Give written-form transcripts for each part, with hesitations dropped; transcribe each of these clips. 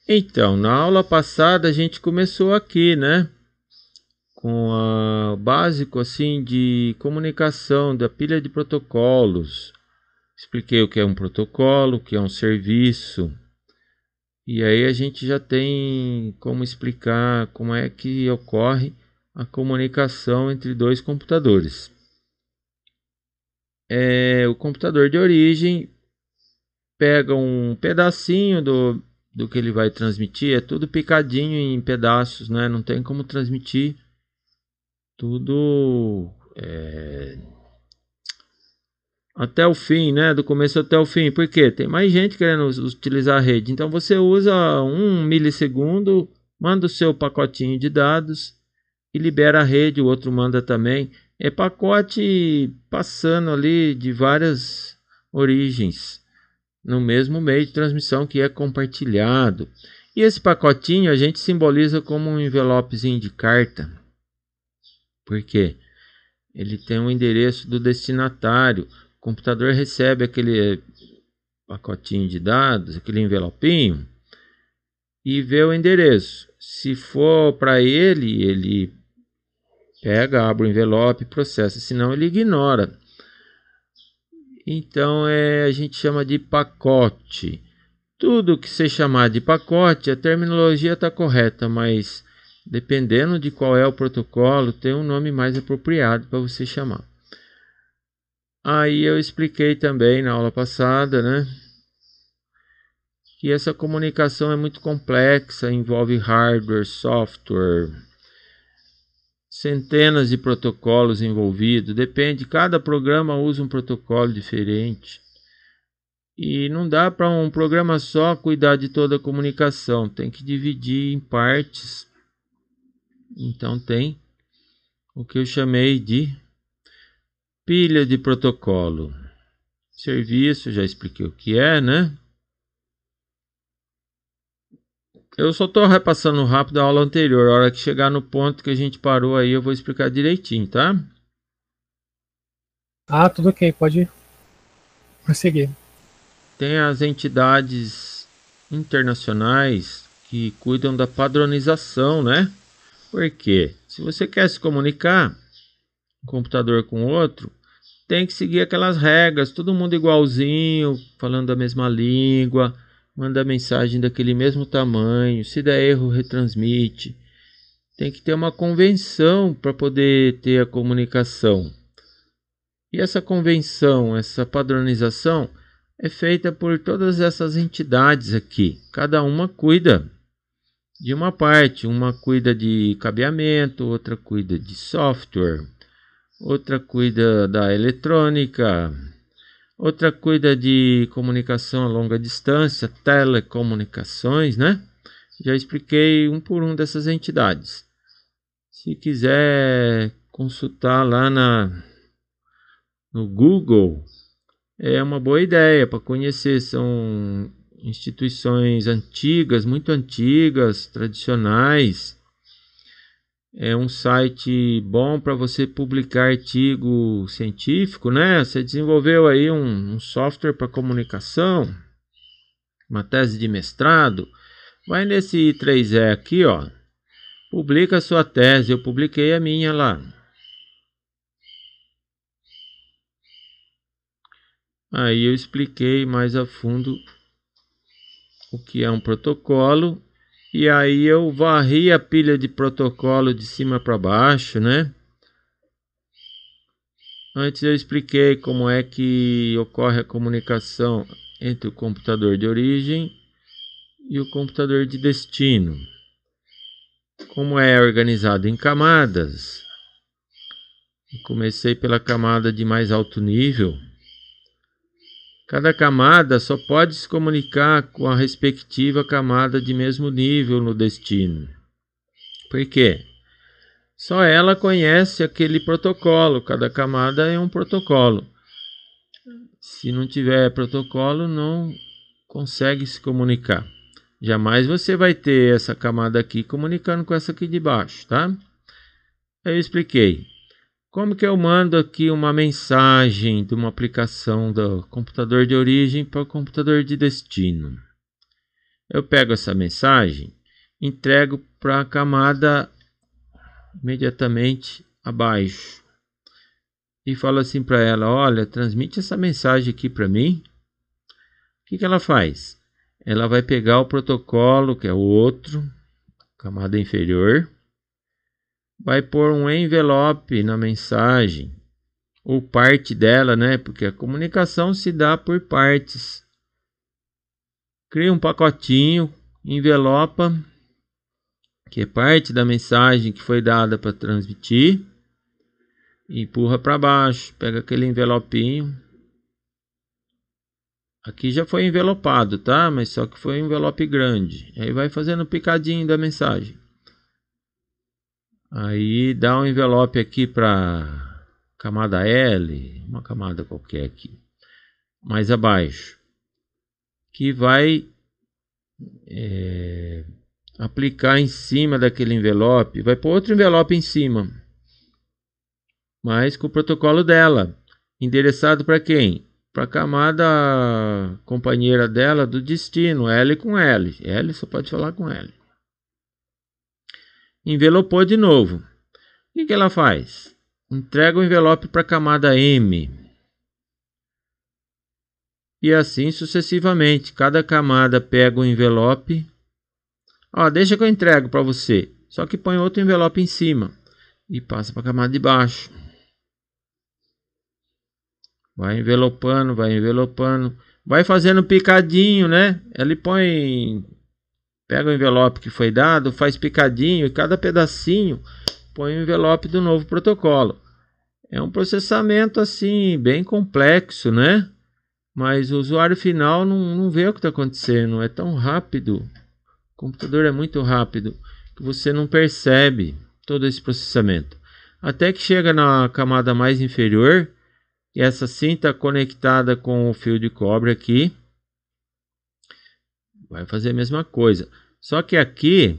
Então, na aula passada a gente começou aqui, né? Com o básico assim de comunicação da pilha de protocolos. Expliquei o que é um protocolo, o que é um serviço. E aí a gente já tem como explicar como é que ocorre a comunicação entre dois computadores. O computador de origem pega um pedacinho do que ele vai transmitir, é tudo picadinho em pedaços, né? Não tem como transmitir tudo até o fim, né? Do começo até o fim. Por quê? Tem mais gente querendo utilizar a rede. Então você usa 1 milissegundo, manda o seu pacotinho de dados e libera a rede, o outro manda também. É pacote passando ali de várias origens no mesmo meio de transmissão que é compartilhado. E esse pacotinho a gente simboliza como um envelopezinho de carta. Por quê? Ele tem um endereço do destinatário. O computador recebe aquele pacotinho de dados, aquele envelopinho, e vê o endereço. Se for para ele, ele pega, abre o envelope e processa, senão ele ignora. Então a gente chama de pacote. Tudo que você chamar de pacote, a terminologia está correta, mas dependendo de qual é o protocolo, tem um nome mais apropriado para você chamar. Aí eu expliquei também na aula passada, né, que essa comunicação é muito complexa, envolve hardware, software, centenas de protocolos envolvidos, depende, cada programa usa um protocolo diferente. E não dá para um programa só cuidar de toda a comunicação, tem que dividir em partes. Então tem o que eu chamei de pilha de protocolo. Serviço, já expliquei o que é, né? Eu só estou repassando rápido a aula anterior. A hora que chegar no ponto que a gente parou aí, eu vou explicar direitinho, tá? Tudo ok, pode prosseguir. Tem as entidades internacionais que cuidam da padronização, né? Porque se você quer se comunicar um computador com outro, tem que seguir aquelas regras, todo mundo igualzinho, falando a mesma língua, manda mensagem daquele mesmo tamanho, se der erro retransmite. Tem que ter uma convenção para poder ter a comunicação. E essa convenção, essa padronização é feita por todas essas entidades aqui. Cada uma cuida de uma parte, uma cuida de cabeamento, outra cuida de software, outra cuida da eletrônica, outra cuida de comunicação a longa distância, telecomunicações, né? Já expliquei um por um dessas entidades. Se quiser consultar lá no Google, é uma boa ideia para conhecer. São instituições antigas, muito antigas, tradicionais. É um site bom para você publicar artigo científico, né? Você desenvolveu aí um software para comunicação, uma tese de mestrado. Vai nesse 3E aqui, ó. Publica a sua tese. Eu publiquei a minha lá. Aí eu expliquei mais a fundo o que é um protocolo. E aí eu varri a pilha de protocolo de cima para baixo, né? Antes eu expliquei como é que ocorre a comunicação entre o computador de origem e o computador de destino. Como é organizado em camadas. Comecei pela camada de mais alto nível. Cada camada só pode se comunicar com a respectiva camada de mesmo nível no destino. Por quê? Só ela conhece aquele protocolo, cada camada é um protocolo. Se não tiver protocolo, não consegue se comunicar. Jamais você vai ter essa camada aqui comunicando com essa aqui de baixo, tá? Aí eu expliquei Como que eu mando aqui uma mensagem de uma aplicação do computador de origem para o computador de destino? Eu pego essa mensagem, entrego para a camada imediatamente abaixo e falo assim para ela: olha, transmite essa mensagem aqui para mim. O que ela faz? Ela vai pegar o protocolo, que é o outro, camada inferior, vai pôr um envelope na mensagem, ou parte dela, né? Porque a comunicação se dá por partes. Cria um pacotinho, envelopa, que é parte da mensagem que foi dada para transmitir, empurra para baixo, pega aquele envelopinho. Aqui já foi envelopado, tá? Mas só que foi um envelope grande. Aí vai fazendo picadinho da mensagem. Aí dá um envelope aqui para camada L, uma camada qualquer aqui, mais abaixo, que vai aplicar em cima daquele envelope, vai pôr outro envelope em cima, mas com o protocolo dela, endereçado para quem? Para a camada companheira dela do destino, L com L. L só pode falar com L. Envelopou de novo. O que ela faz? Entrega o envelope para a camada M. E assim sucessivamente. Cada camada pega o envelope. Deixa que eu entrego para você. Só que põe outro envelope em cima. E passa para a camada de baixo. Vai envelopando, vai envelopando. Vai fazendo picadinho, né? Ele pega o envelope que foi dado, faz picadinho. E cada pedacinho põe o envelope do novo protocolo. É um processamento assim bem complexo, né? Mas o usuário final não vê o que está acontecendo. É tão rápido. O computador é muito rápido que você não percebe todo esse processamento. Até que chega na camada mais inferior. E essa sim está conectada com o fio de cobre aqui. Vai fazer a mesma coisa. Só que aqui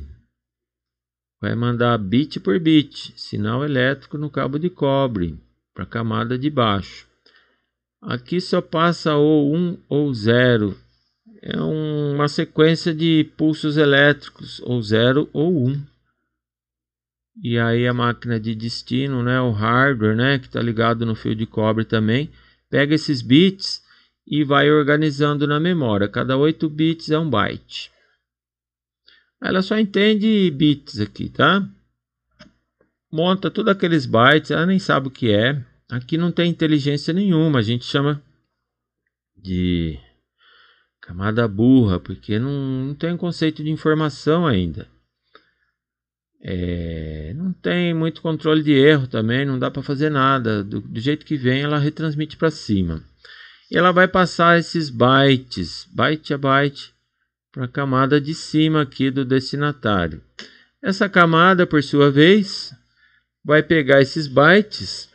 vai mandar bit por bit, sinal elétrico no cabo de cobre, para a camada de baixo. Aqui só passa ou 1 ou 0. É uma sequência de pulsos elétricos, ou 0 ou 1. E aí a máquina de destino, né, o hardware, né, que está ligado no fio de cobre também, pega esses bits e vai organizando na memória. Cada 8 bits é 1 byte. Ela só entende bits aqui, tá? Monta todos aqueles bytes, ela nem sabe o que é. Aqui não tem inteligência nenhuma, a gente chama de camada burra, porque não tem conceito de informação ainda. Não tem muito controle de erro também, não dá para fazer nada. Do jeito que vem, ela retransmite para cima. E ela vai passar esses bytes, byte a byte, para a camada de cima aqui do destinatário. Essa camada, por sua vez, vai pegar esses bytes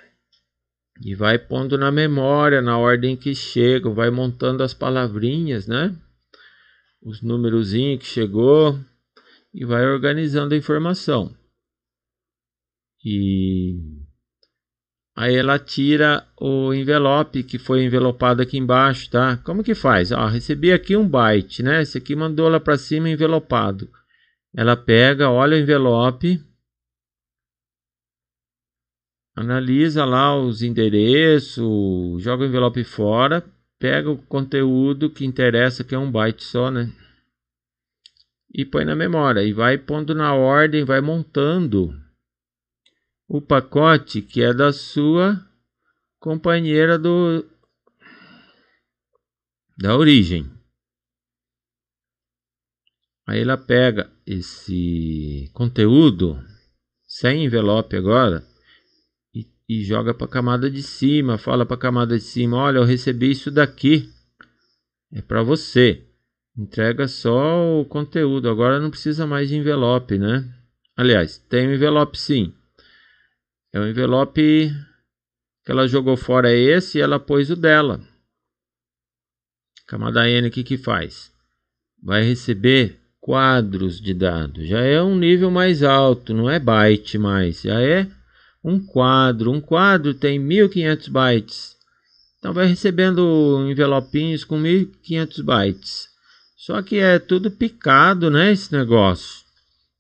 e vai pondo na memória, na ordem que chegam, vai montando as palavrinhas, né? Os numerozinhos que chegou. E vai organizando a informação. E aí ela tira o envelope que foi envelopado aqui embaixo, tá? Como que faz? Recebi aqui 1 byte, né? Esse aqui mandou lá para cima envelopado. Ela pega, olha o envelope, analisa lá os endereços, joga o envelope fora, pega o conteúdo que interessa, que é 1 byte só, né? E põe na memória e vai pondo na ordem, vai montando o pacote que é da sua companheira da origem. Aí ela pega esse conteúdo sem envelope agora e joga para a camada de cima, fala para a camada de cima: olha, eu recebi isso daqui, é para você. Entrega só o conteúdo, agora não precisa mais de envelope, né? Aliás, tem um envelope sim. É o envelope que ela jogou fora, é esse, e ela pôs o dela. Camada N, o que faz? Vai receber quadros de dados. Já é um nível mais alto, não é byte mais. Já é um quadro. Um quadro tem 1500 bytes. Então vai recebendo envelopinhos com 1500 bytes. Só que é tudo picado, né, esse negócio.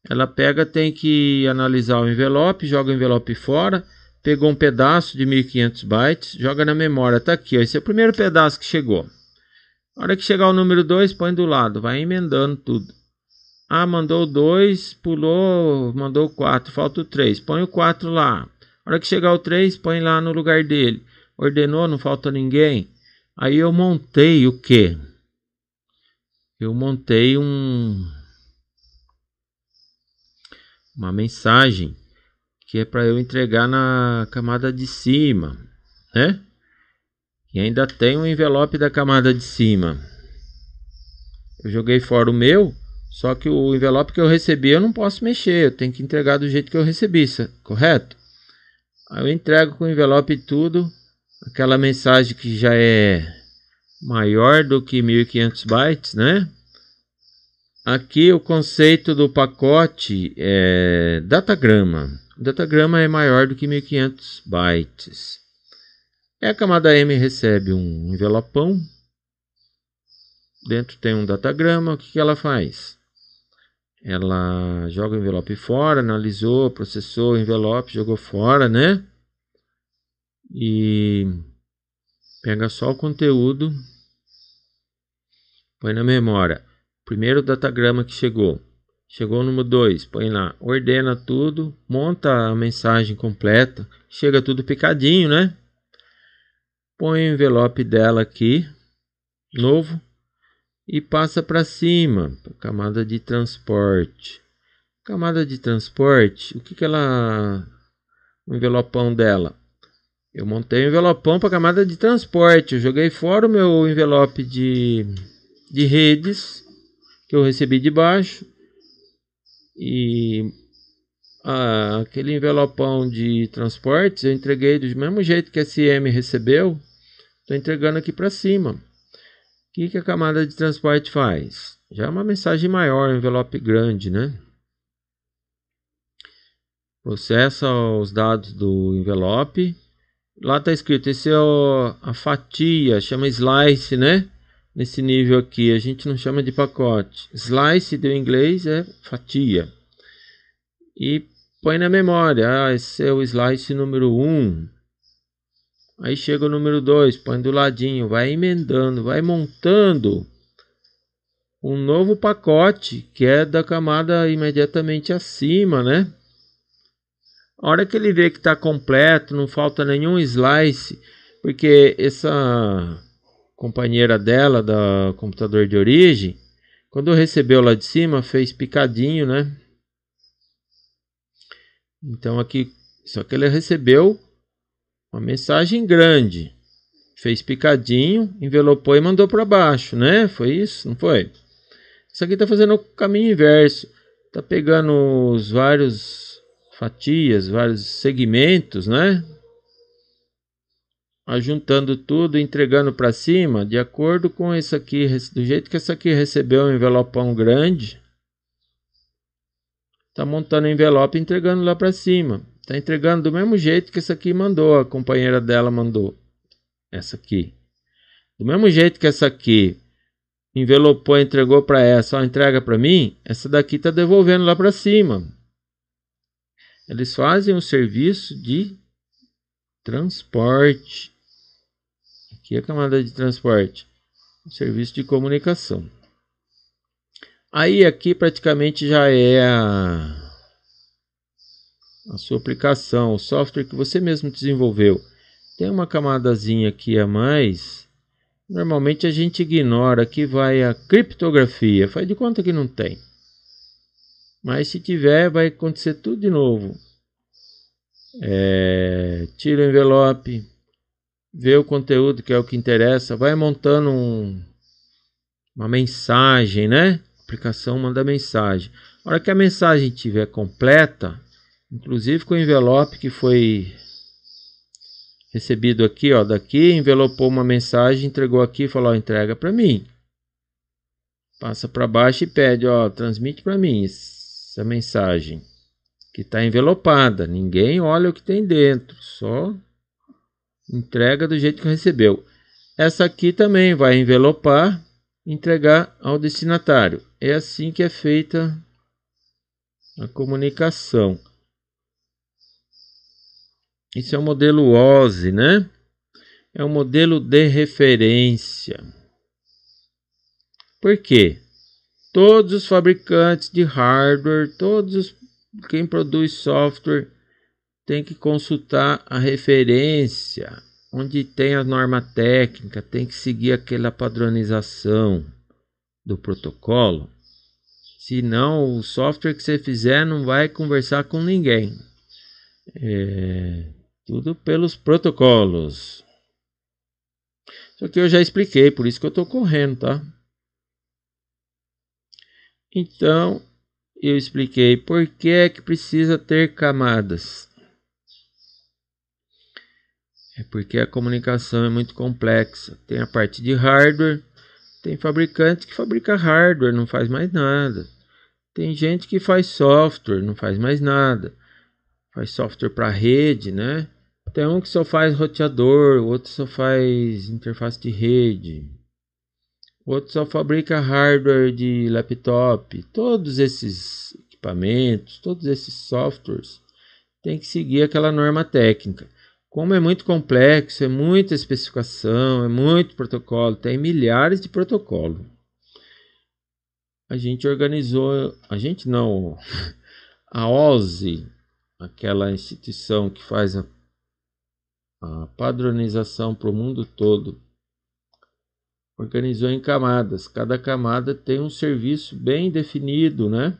Ela pega, tem que analisar o envelope, joga o envelope fora, pegou um pedaço de 1500 bytes, joga na memória, tá aqui, ó, esse é o primeiro pedaço que chegou. Na hora que chegar o número 2, põe do lado, vai emendando tudo. Ah, mandou 2, pulou, mandou 4, falta o 3, põe o 4 lá. Na hora que chegar o 3, põe lá no lugar dele. Ordenou, não falta ninguém. Aí eu montei o quê? Eu montei uma mensagem que é para eu entregar na camada de cima, né? E ainda tem um envelope da camada de cima. Eu joguei fora o meu, só que o envelope que eu recebi eu não posso mexer, eu tenho que entregar do jeito que eu recebi, correto? Aí eu entrego com o envelope e tudo, aquela mensagem que já é maior do que 1500 bytes, né? Aqui o conceito do pacote é datagrama. O datagrama é maior do que 1500 bytes. E a camada M recebe um envelopão. Dentro tem um datagrama. O que ela faz? Ela joga o envelope fora, analisou, processou o envelope, jogou fora, né? E pega só o conteúdo, põe na memória. Primeiro datagrama que chegou o número 2, põe lá, ordena tudo, monta a mensagem completa, chega tudo picadinho, né? Põe o envelope dela aqui, novo, e passa para cima, camada de transporte. Camada de transporte, o que ela, o envelopão dela? Eu montei o envelopão para camada de transporte, eu joguei fora o meu envelope de redes, que eu recebi de baixo, e aquele envelopão de transportes eu entreguei do mesmo jeito que a SM recebeu, estou entregando aqui para cima. O que a camada de transporte faz? Já é uma mensagem maior, um envelope grande, né? Processa os dados do envelope, lá está escrito, esse é a fatia, chama slice, né? Nesse nível aqui, a gente não chama de pacote. Slice do inglês é fatia. E põe na memória. Esse é o slice número 1. Aí chega o número 2, põe do ladinho. Vai emendando, vai montando um novo pacote, que é da camada imediatamente acima, né? A hora que ele vê que está completo, não falta nenhum slice, porque essa companheira dela, da computador de origem, quando recebeu lá de cima, fez picadinho, né? Então aqui, só que ele recebeu uma mensagem grande, fez picadinho, envelopou e mandou para baixo, né? Foi isso, não foi? Isso aqui está fazendo o caminho inverso, está pegando os vários fatias, vários segmentos, né? Ajuntando tudo, entregando para cima, de acordo com isso aqui, do jeito que essa aqui recebeu um envelopão grande, tá montando o envelope e entregando lá para cima. Tá entregando do mesmo jeito que essa aqui mandou, a companheira dela mandou. Essa aqui. Do mesmo jeito que essa aqui envelopou e entregou para essa, ó, entrega para mim, essa daqui tá devolvendo lá para cima. Eles fazem um serviço de transporte. Aqui é a camada de transporte, um serviço de comunicação. Aí aqui praticamente já é a sua aplicação, o software que você mesmo desenvolveu. Tem uma camadazinha aqui a mais, normalmente a gente ignora, aqui vai a criptografia, faz de conta que não tem. Mas se tiver, vai acontecer tudo de novo. Tira o envelope, vê o conteúdo que é o que interessa, vai montando uma mensagem, né? A aplicação manda mensagem. A hora que a mensagem estiver completa, inclusive com o envelope que foi recebido aqui, ó, daqui, envelopou uma mensagem, entregou aqui, falou, ó, entrega para mim. Passa para baixo e pede, ó, transmite para mim essa mensagem. que está envelopada. Ninguém olha o que tem dentro, só entrega do jeito que recebeu. Essa aqui também vai envelopar, entregar ao destinatário. É assim que é feita a comunicação. Isso é o modelo OSI, né? É um modelo de referência. Por quê? Todos os fabricantes de hardware, quem produz software, tem que consultar a referência, onde tem a norma técnica, tem que seguir aquela padronização do protocolo. Senão, o software que você fizer não vai conversar com ninguém. Tudo pelos protocolos. Isso aqui eu já expliquei, por isso que eu estou correndo, tá? Então, eu expliquei por que é que precisa ter camadas. É porque a comunicação é muito complexa. Tem a parte de hardware, tem fabricante que fabrica hardware, não faz mais nada. Tem gente que faz software, não faz mais nada. Faz software para rede, né? Tem um que só faz roteador, outro só faz interface de rede. Outro só fabrica hardware de laptop. Todos esses equipamentos, todos esses softwares tem que seguir aquela norma técnica. Como é muito complexo, é muita especificação, é muito protocolo, tem milhares de protocolos. A gente organizou, a OSI, aquela instituição que faz a padronização para o mundo todo, organizou em camadas. Cada camada tem um serviço bem definido, né?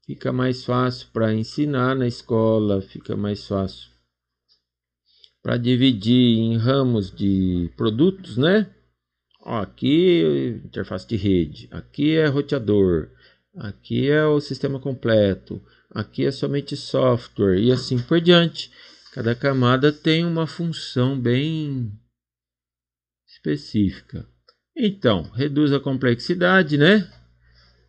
Fica mais fácil para ensinar na escola, fica mais fácil para dividir em ramos de produtos, né? Ó, aqui é interface de rede, aqui é roteador, aqui é o sistema completo, aqui é somente software e assim por diante. Cada camada tem uma função bem específica. Então, reduz a complexidade, né?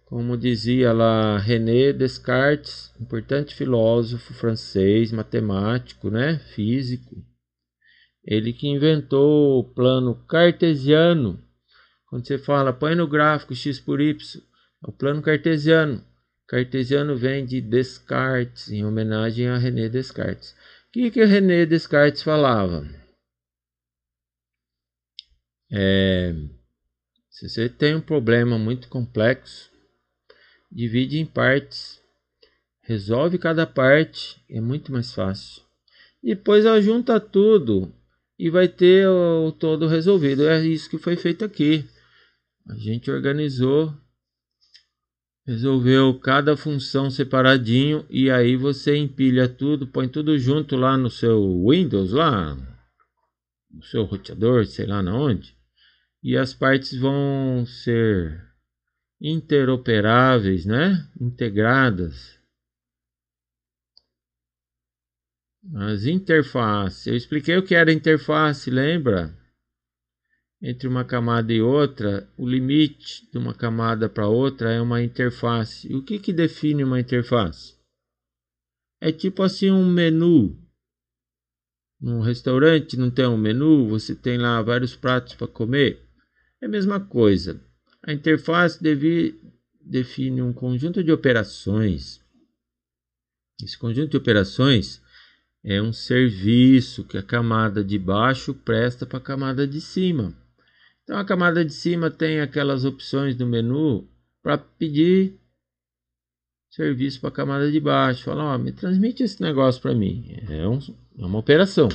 Como dizia lá René Descartes, importante filósofo francês, matemático, né? Físico. Ele que inventou o plano cartesiano. Quando você fala, põe no gráfico x por y, é o plano cartesiano. Cartesiano vem de Descartes, em homenagem a René Descartes. O que René Descartes falava? Se você tem um problema muito complexo, divide em partes, resolve cada parte, é muito mais fácil. Depois junta tudo e vai ter o todo resolvido. É isso que foi feito aqui. A gente organizou, resolveu cada função separadinho e aí você empilha tudo, põe tudo junto lá no seu Windows, lá no seu roteador, sei lá na onde. E as partes vão ser interoperáveis, né? Integradas. As interfaces. Eu expliquei o que era interface, lembra? Entre uma camada e outra, o limite de uma camada para outra é uma interface. E o que define uma interface? É tipo assim um menu. Num restaurante não tem um menu, você tem lá vários pratos para comer. É a mesma coisa. A interface define um conjunto de operações. Esse conjunto de operações é um serviço que a camada de baixo presta para a camada de cima. Então a camada de cima tem aquelas opções do menu para pedir serviço para a camada de baixo. Fala, ó, me transmite esse negócio para mim. É uma operação.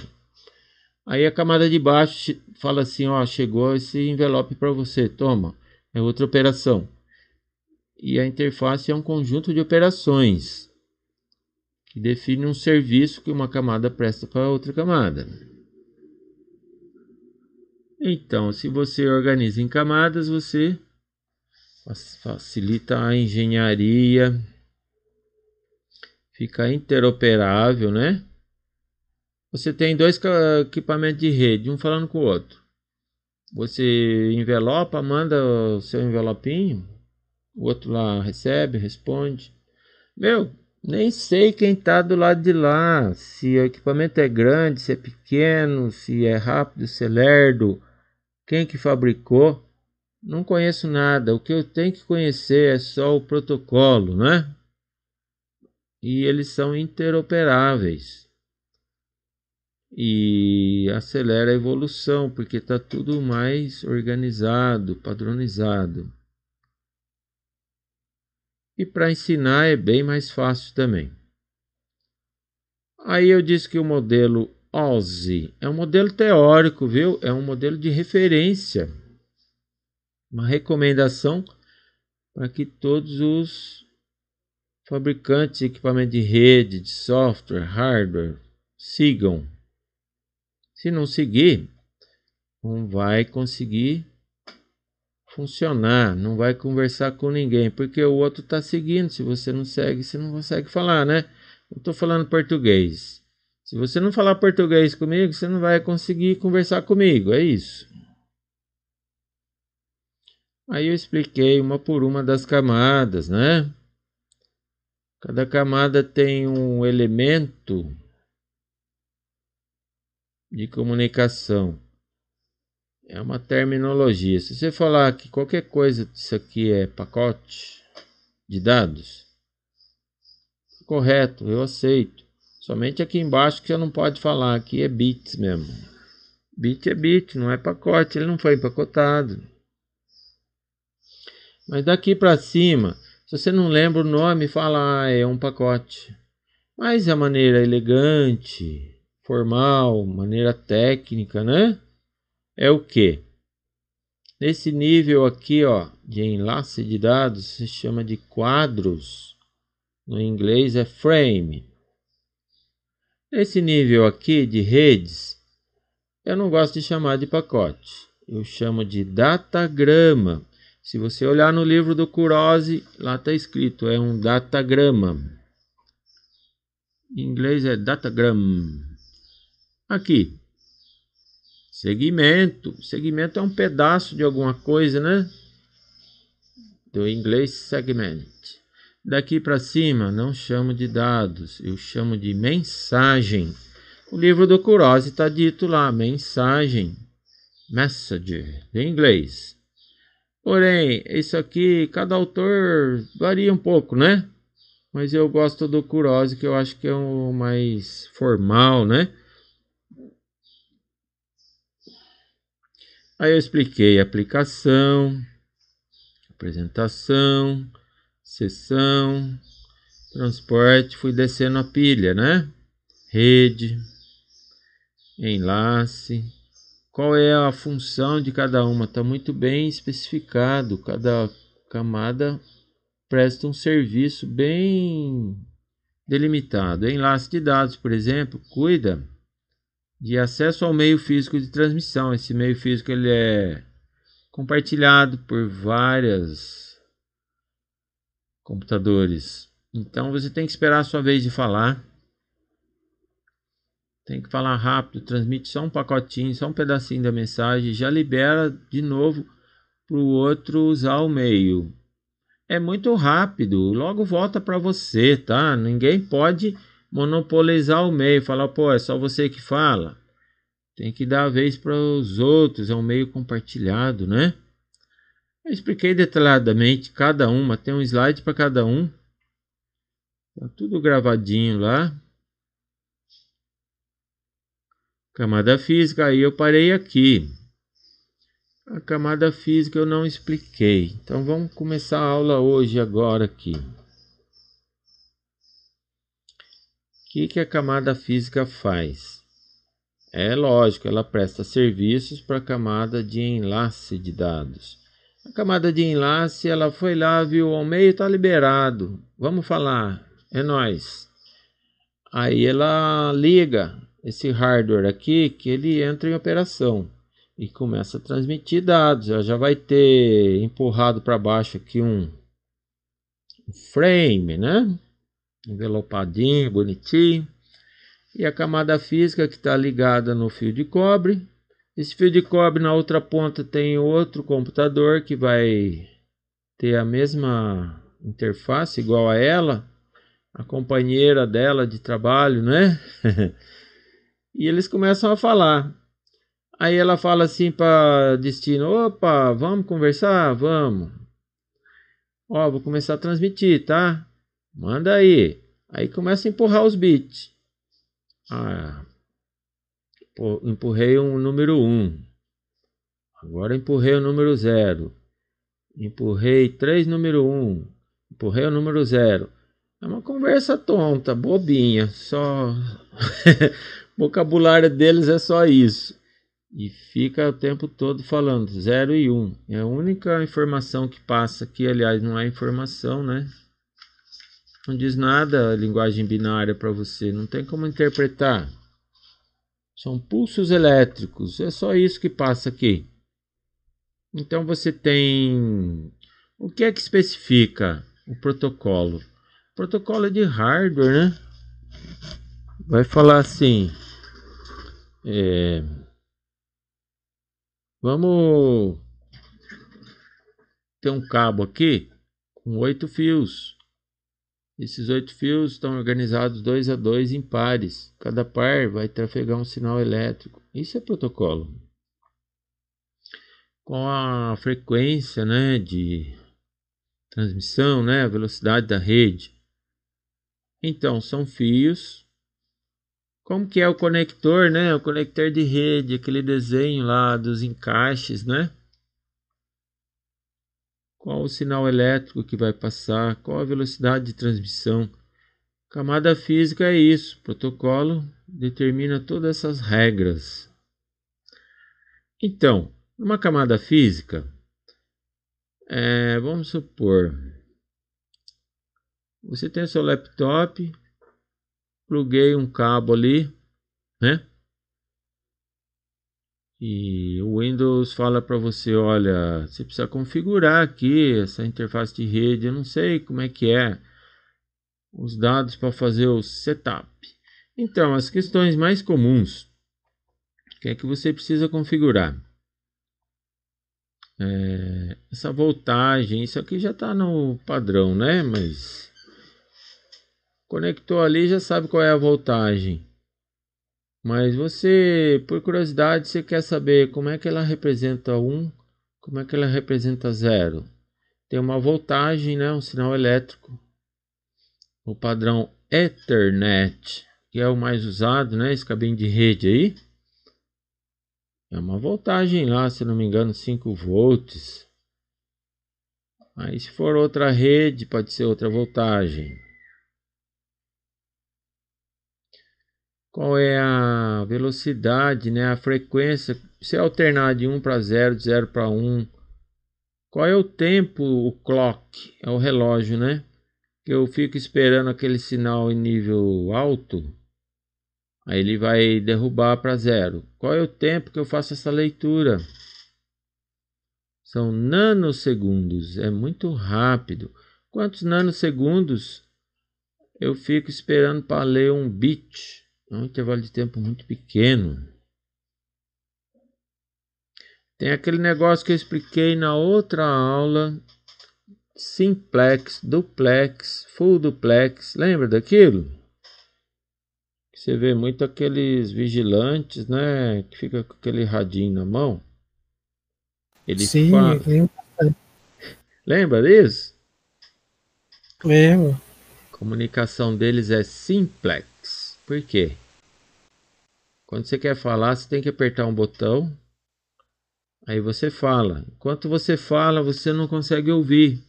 Aí a camada de baixo fala assim, ó, chegou esse envelope para você, toma. É outra operação. E a interface é um conjunto de operações que define um serviço que uma camada presta para outra camada. Então, se você organiza em camadas, você facilita a engenharia, fica interoperável, né? Você tem dois equipamentos de rede, um falando com o outro. Você envelopa, manda o seu envelopinho, o outro lá recebe, responde. Nem sei quem está do lado de lá, se o equipamento é grande, se é pequeno, se é rápido, se é lerdo, quem que fabricou. Não conheço nada. O que eu tenho que conhecer é só o protocolo, né? E eles são interoperáveis. E acelera a evolução, porque está tudo mais organizado, padronizado. E para ensinar é bem mais fácil também. Aí eu disse que o modelo OSI é um modelo teórico, viu? É um modelo de referência. Uma recomendação para que todos os fabricantes de equipamento de rede, de software, hardware, sigam. Se não seguir, não vai conseguir funcionar, não vai conversar com ninguém, porque o outro está seguindo. Se você não segue, você não consegue falar, né? Eu estou falando português. Se você não falar português comigo, você não vai conseguir conversar comigo, é isso. Aí eu expliquei uma por uma das camadas, né? Cada camada tem um elemento de comunicação. É uma terminologia. Se você falar que qualquer coisa disso aqui é pacote de dados, correto, eu aceito. Somente aqui embaixo que você não pode falar, aqui é bits mesmo. Bit é bit, não é pacote, ele não foi empacotado. Mas daqui para cima, se você não lembra o nome, fala, é um pacote. Mas a maneira elegante, formal, maneira técnica, né? É o quê? Nesse nível aqui, ó, de enlace de dados, se chama de quadros. No inglês é frame. Nesse nível aqui de redes, eu não gosto de chamar de pacote. Eu chamo de datagrama. Se você olhar no livro do Kurose, lá está escrito, é um datagrama. Em inglês é datagram. Aqui. Segmento. Segmento é um pedaço de alguma coisa, né? Do inglês segment. Daqui para cima, não chamo de dados, eu chamo de mensagem. O livro do Kurose está dito lá, mensagem. Message, em inglês. Porém, isso aqui, cada autor varia um pouco, né? Mas eu gosto do Kurose, que eu acho que é o mais formal, né? Aí eu expliquei aplicação, apresentação, sessão, transporte, fui descendo a pilha, né? Rede, enlace, qual é a função de cada uma, está muito bem especificado, cada camada presta um serviço bem delimitado. Enlace de dados, por exemplo, cuida de acesso ao meio físico de transmissão. Esse meio físico ele é compartilhado por vários computadores. Então você tem que esperar a sua vez de falar. Tem que falar rápido, transmite só um pacotinho, só um pedacinho da mensagem, já libera de novo para o outro usar o meio. É muito rápido, logo volta para você, tá? Ninguém pode monopolizar o meio, falar, pô, é só você que fala. Tem que dar a vez para os outros, é um meio compartilhado, né? Eu expliquei detalhadamente cada uma, tem um slide para cada um. Tá tudo gravadinho lá. Camada física, aí eu parei aqui. A camada física eu não expliquei. Então vamos começar a aula hoje, agora aqui. O que a camada física faz? É lógico, ela presta serviços para a camada de enlace de dados. A camada de enlace, ela foi lá, viu, o meio está liberado. Vamos falar, é nóis. Aí ela liga esse hardware aqui, que ele entra em operação e começa a transmitir dados. Ela já vai ter empurrado para baixo aqui um frame, né? Envelopadinho, bonitinho. E a camada física que está ligada no fio de cobre. Esse fio de cobre na outra ponta tem outro computador que vai ter a mesma interface igual a ela. a companheira dela de trabalho, né? E eles começam a falar. Aí ela fala assim para Destino: opa, vamos conversar? Vamos. Ó, vou começar a transmitir, tá? Manda aí. Aí começa a empurrar os bits. Ah, empurrei o número 1. Agora empurrei o número 0. Empurrei 3 número 1. Empurrei o número 0. É uma conversa tonta, bobinha. Só. O vocabulário deles é só isso. E fica o tempo todo falando 0 e 1. É a única informação que passa aqui. Aliás, não é informação, né? Não diz nada a linguagem binária para você. Não tem como interpretar. São pulsos elétricos. É só isso que passa aqui. Então você tem... O que é que especifica o protocolo? O protocolo é de hardware, né? Vai falar assim... Vamos ter um cabo aqui com 8 fios. Esses 8 fios estão organizados 2 a 2 em pares. Cada par vai trafegar um sinal elétrico. Isso é protocolo. Com a frequência, né, de transmissão, né, a velocidade da rede. Então, são fios. Como que é o conector, né? O conector de rede, aquele desenho lá dos encaixes, né? Qual o sinal elétrico que vai passar? Qual a velocidade de transmissão? Camada física é isso. Protocolo determina todas essas regras. Então, numa camada física, vamos supor, você tem o seu laptop, pluguei um cabo ali, né? E o Windows fala para você, olha, você precisa configurar aqui essa interface de rede, eu não sei como é que é os dados para fazer o setup. Então, as questões mais comuns, o que é que você precisa configurar? Essa voltagem, isso aqui já está no padrão, né? Mas conectou ali, já sabe qual é a voltagem. Mas você, por curiosidade, você quer saber como é que ela representa 1, como é que ela representa 0. Tem uma voltagem, né, um sinal elétrico. O padrão Ethernet, que é o mais usado, né, esse cabinho de rede aí. É uma voltagem lá, se não me engano, 5 volts. Aí se for outra rede, pode ser outra voltagem. Qual é a velocidade, né, a frequência? Se alternar de 1 para 0, de 0 para 1. Qual é o tempo, o clock? É o relógio, né? Que eu fico esperando aquele sinal em nível alto. Aí ele vai derrubar para 0. Qual é o tempo que eu faço essa leitura? São nanosegundos. É muito rápido. Quantos nanosegundos eu fico esperando para ler um bit? É um intervalo de tempo muito pequeno. Tem aquele negócio que eu expliquei na outra aula. Simplex, duplex, full duplex. Lembra daquilo? Você vê muito aqueles vigilantes, né? Que fica com aquele radinho na mão. Ele Sim, fala. Lembra disso? lembro. A comunicação deles é simplex. Por quê? Quando você quer falar, você tem que apertar um botão. Aí você fala. Enquanto você fala, você não consegue ouvir.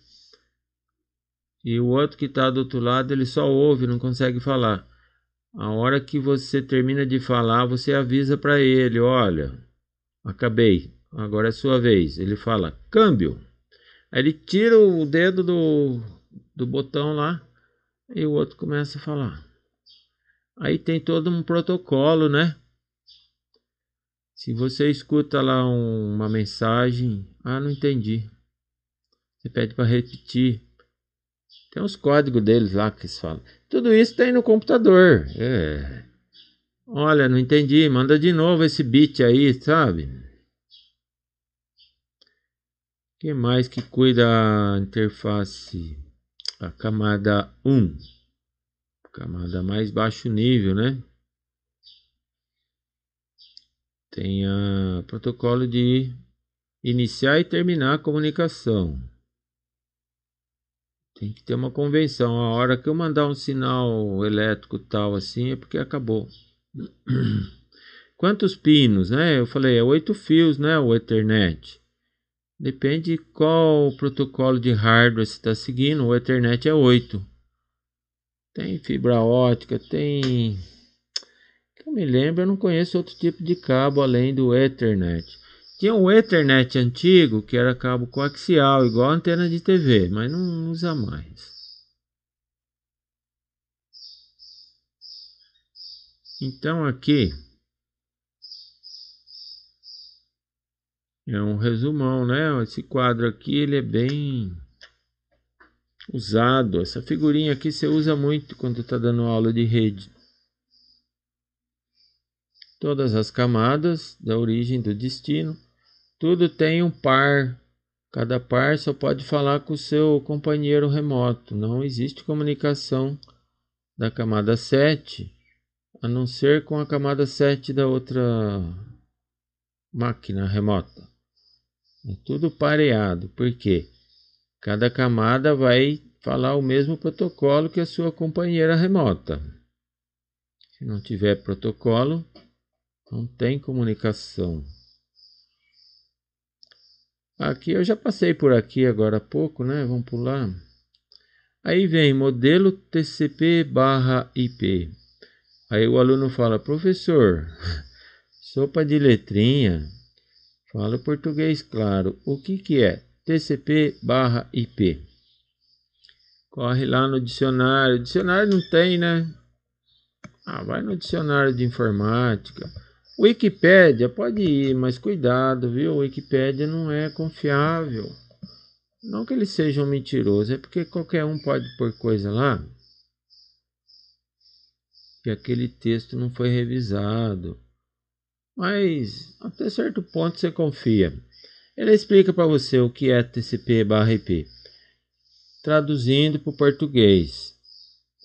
E o outro que está do outro lado, ele só ouve, não consegue falar. A hora que você termina de falar, você avisa para ele, olha, acabei, agora é sua vez. Ele fala, câmbio. Aí ele tira o dedo do botão lá e o outro começa a falar. Aí tem todo um protocolo, né? Se você escuta lá uma mensagem, não entendi. Você pede para repetir. Tem os códigos deles lá que eles falam. Tudo isso tem no computador. Olha, não entendi. Manda de novo esse bit aí, sabe? O que mais que cuida a interface? A camada 1. camada mais baixo nível, né? Tem o protocolo de iniciar e terminar a comunicação. Tem que ter uma convenção. A hora que eu mandar um sinal elétrico tal assim é porque acabou. Quantos pinos, né? Eu falei, é 8 fios, né? O Ethernet. Depende qual protocolo de hardware você está seguindo. O Ethernet é 8. Tem fibra ótica, tem... Que eu me lembro, eu não conheço outro tipo de cabo além do Ethernet. Tinha um Ethernet antigo que era cabo coaxial, igual a antena de TV, mas não usa mais. Então aqui é um resumão, né? Esse quadro aqui ele é bem usado. Essa figurinha aqui você usa muito quando está dando aula de rede. Todas as camadas da origem do destino, tudo tem um par. Cada par só pode falar com o seu companheiro remoto. Não existe comunicação da camada 7, a não ser com a camada 7 da outra máquina remota. É tudo pareado, porque cada camada vai falar o mesmo protocolo que a sua companheira remota. Se não tiver protocolo, não tem comunicação. Aqui eu já passei por aqui agora há pouco, né? Vamos pular. Aí vem modelo TCP/IP. Aí o aluno fala, professor, sopa de letrinha, fala português claro. O que é TCP/IP? Corre lá no dicionário. Dicionário não tem, né? Vai no dicionário de informática. Wikipédia pode ir, mas cuidado, viu? Wikipédia não é confiável. Não que eles sejam mentirosos, é porque qualquer um pode pôr coisa lá que aquele texto não foi revisado. Mas até certo ponto você confia. Ele explica para você o que é TCP/IP. Traduzindo para o português,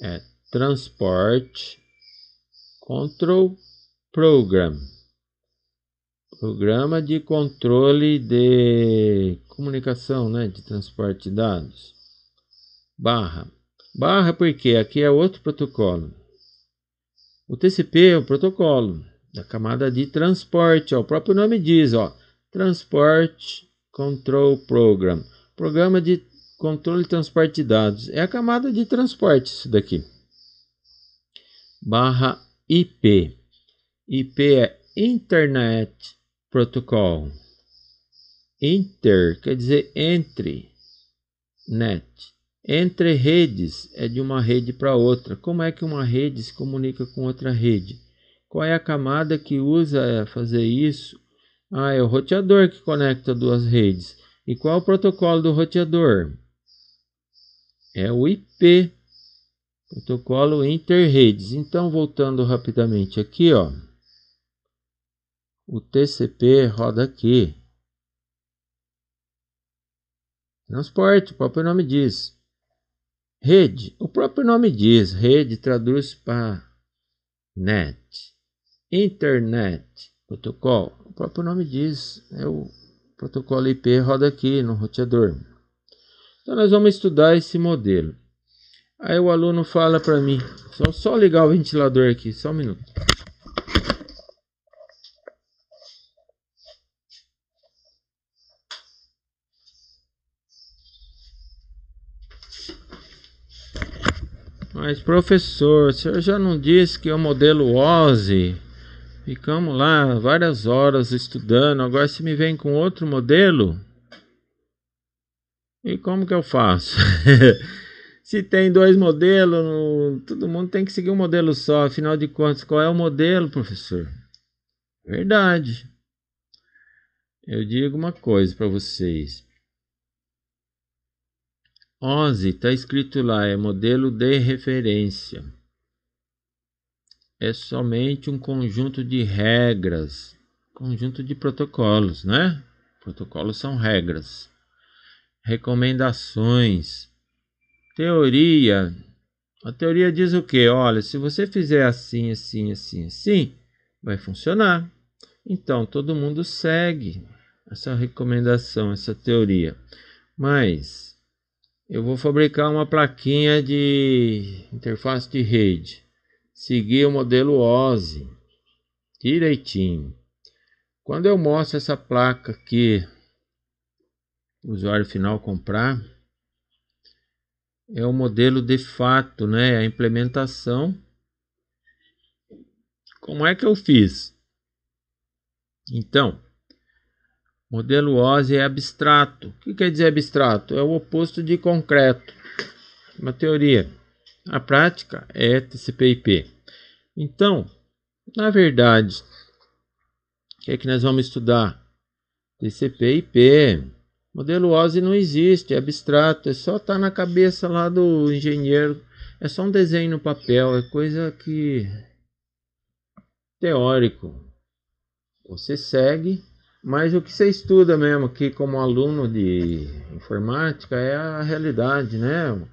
é Transport Control Program. Programa de controle de comunicação, né, de transporte de dados. Barra porque aqui é outro protocolo. O TCP é o protocolo da camada de transporte, ó, o próprio nome diz, ó, Transport Control Program. Programa de controle e transporte de dados. É a camada de transporte isso daqui. /IP. IP é Internet Protocol. Inter quer dizer entre. Net. Entre redes é de uma rede para outra. Como é que uma rede se comunica com outra rede? Qual é a camada que usa fazer isso? É o roteador que conecta duas redes. E qual é o protocolo do roteador? É o IP, protocolo interredes. Então, voltando rapidamente aqui, ó, o TCP roda aqui. Transporte, o próprio nome diz. Rede, o próprio nome diz. Rede traduz para net. Internet, protocolo, o próprio nome diz. É o protocolo IP roda aqui no roteador. Então, nós vamos estudar esse modelo. Aí o aluno fala para mim, só ligar o ventilador aqui, só um minuto. Mas professor, o senhor já não disse que é o modelo OSI? Ficamos lá várias horas estudando, agora você me vem com outro modelo? E como que eu faço? Se tem dois modelos, todo mundo tem que seguir um modelo só. Afinal de contas, qual é o modelo, professor? Verdade. Eu digo uma coisa para vocês. OSI está escrito lá, é modelo de referência. É somente um conjunto de regras, conjunto de protocolos, né? Protocolos são regras, recomendações, teoria A teoria diz o quê? Olha, se você fizer assim, assim, assim, assim, vai funcionar. Então, todo mundo segue essa recomendação, essa teoria. Mas eu vou fabricar uma plaquinha de interface de rede. Seguir o modelo OSI direitinho. Quando eu mostro essa placa aqui, o usuário final comprar, é o modelo de fato, né? A implementação. Como é que eu fiz? Então, modelo OSI é abstrato. O que quer dizer abstrato? É o oposto de concreto. Uma teoria. A prática é TCP/IP. Então, na verdade, o que é que nós vamos estudar? TCP/IP. Modelo OSI não existe, é abstrato, é só estar na cabeça lá do engenheiro. É só um desenho no papel, é coisa que teórico. Você segue, mas o que você estuda mesmo aqui como aluno de informática é a realidade, né?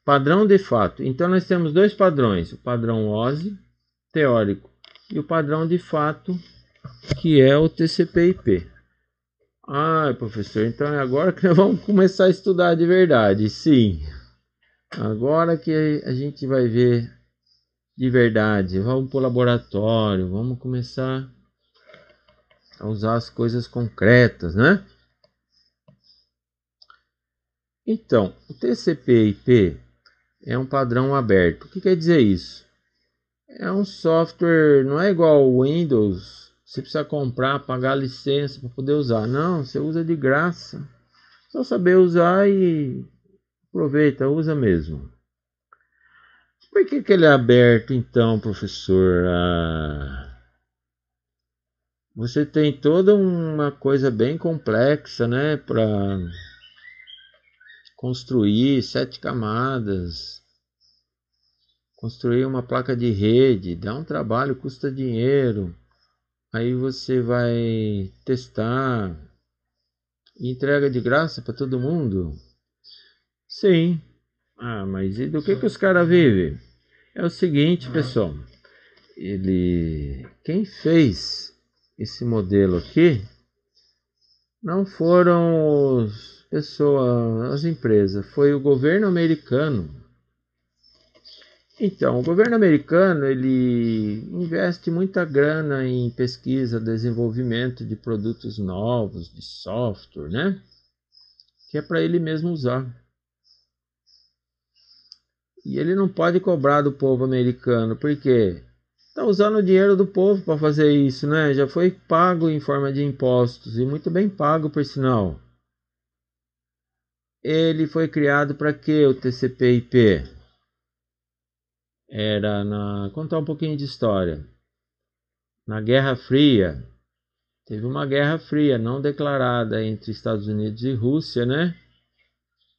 Padrão de fato. Então nós temos dois padrões, o padrão OSI teórico e o padrão de fato, que é o TCP/IP. Ah, professor, então é agora que nós vamos começar a estudar de verdade. Sim, agora que a gente vai ver de verdade. Vamos para o laboratório, vamos começar a usar as coisas concretas, né? Então, o TCP/IP é um padrão aberto. O que quer dizer isso? É um software, não é igual ao Windows. Você precisa comprar, pagar licença para poder usar. Não, você usa de graça. Só saber usar e aproveita, usa mesmo. Por que ele é aberto então, professor? Você tem toda uma coisa bem complexa, né? Para construir 7 camadas, construir uma placa de rede, dá um trabalho, custa dinheiro. Aí você vai testar e entrega de graça para todo mundo? Sim. Ah, mas e do que os caras vivem? É o seguinte, pessoal. Quem fez esse modelo aqui não foram as empresas, foi o governo americano. Então, o governo americano, ele investe muita grana em pesquisa, desenvolvimento de produtos novos, de software, né? Que é para ele mesmo usar. E ele não pode cobrar do povo americano, porque está usando o dinheiro do povo para fazer isso, né? Já foi pago em forma de impostos, e muito bem pago, por sinal. Ele foi criado para quê, o TCP/IP? Contar um pouquinho de história. Na Guerra Fria, teve uma Guerra Fria não declarada entre Estados Unidos e Rússia, né?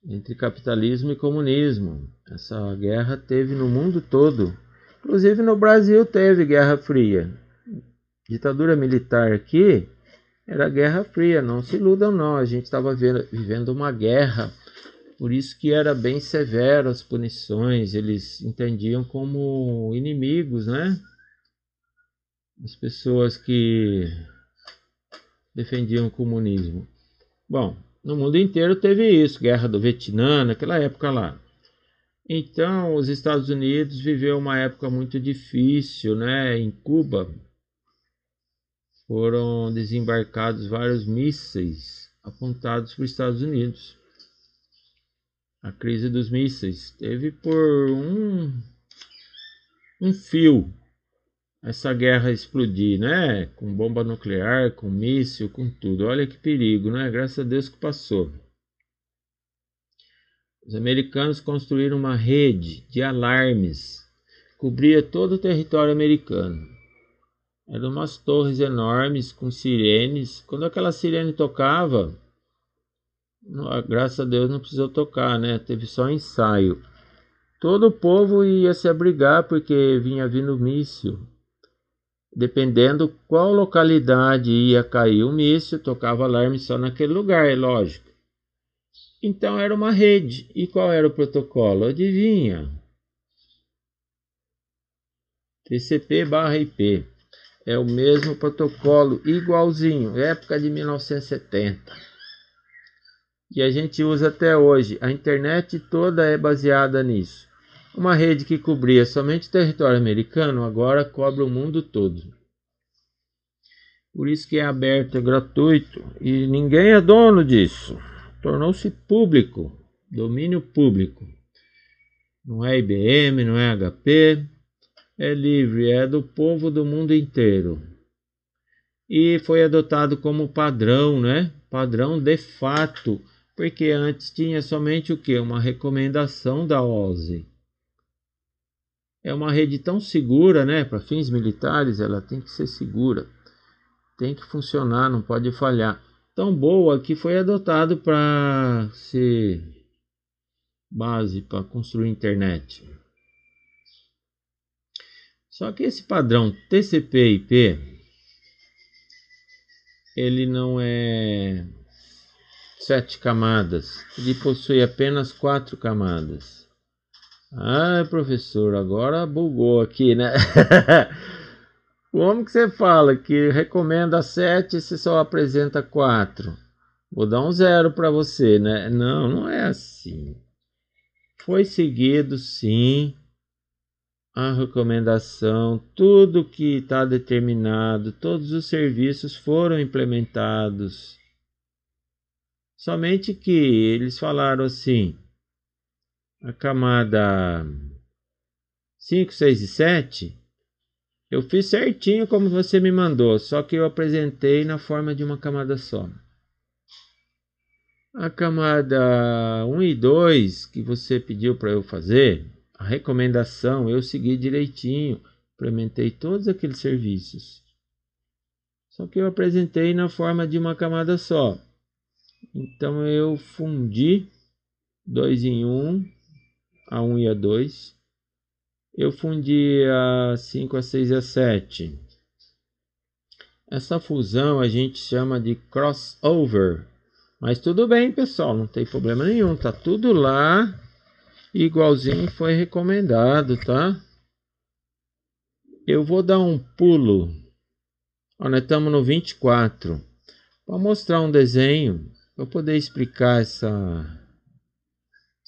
Entre capitalismo e comunismo. Essa guerra teve no mundo todo. Inclusive no Brasil teve Guerra Fria. Ditadura militar aqui era Guerra Fria, não se iludam não. A gente estava vivendo uma guerra. Por isso que era bem severo as punições, eles entendiam como inimigos, né? As pessoas que defendiam o comunismo. Bom, no mundo inteiro teve isso, Guerra do Vietnã, naquela época lá. Então, os Estados Unidos viveu uma época muito difícil, né? Em Cuba foram desembarcados vários mísseis apontados para os Estados Unidos. A crise dos mísseis teve por um fio essa guerra explodir, né? Com bomba nuclear, com míssil, com tudo. Olha que perigo, né? Graças a Deus que passou. Os americanos construíram uma rede de alarmes, cobria todo o território americano. Eram umas torres enormes com sirenes. Quando aquela sirene tocava, graças a Deus não precisou tocar, né? Teve só ensaio. Todo o povo ia se abrigar porque vinha vindo míssil. Dependendo qual localidade ia cair o míssil, tocava alarme só naquele lugar, é lógico. Então era uma rede. E qual era o protocolo? Adivinha? TCP/IP. É o mesmo protocolo, igualzinho, época de 1970. E a gente usa até hoje. A internet toda é baseada nisso. Uma rede que cobria somente o território americano, agora cobre o mundo todo. Por isso que é aberto, é gratuito e ninguém é dono disso. Tornou-se público, domínio público. Não é IBM, não é HP, é livre, é do povo do mundo inteiro. E foi adotado como padrão, né? Padrão de fato, porque antes tinha somente o quê? Uma recomendação da OSI. É uma rede tão segura, né? Para fins militares, ela tem que ser segura. Tem que funcionar, não pode falhar. Tão boa que foi adotado para ser base para construir internet. Só que esse padrão TCP/IP, ele não é 7 camadas, ele possui apenas 4 camadas. Ah, professor, agora bugou aqui, né? Como que você fala que recomenda 7 e você só apresenta 4? Vou dar um 0 para você, né? Não, não é assim. Foi seguido, sim, a recomendação, tudo que está determinado, todos os serviços foram implementados. Somente que eles falaram assim, a camada 5, 6 e 7, eu fiz certinho como você me mandou, só que eu apresentei na forma de uma camada só. A camada 1 e 2 que você pediu para eu fazer, a recomendação eu segui direitinho, implementei todos aqueles serviços. Só que eu apresentei na forma de uma camada só. Então eu fundi 2 em 1, a 1 e a 2. Eu fundi a 5, a 6 e a 7. Essa fusão a gente chama de crossover. Mas tudo bem, pessoal, não tem problema nenhum. Tá tudo lá, igualzinho foi recomendado, tá? Eu vou dar um pulo. Ó, nós estamos no 24. Para mostrar um desenho, para poder explicar essa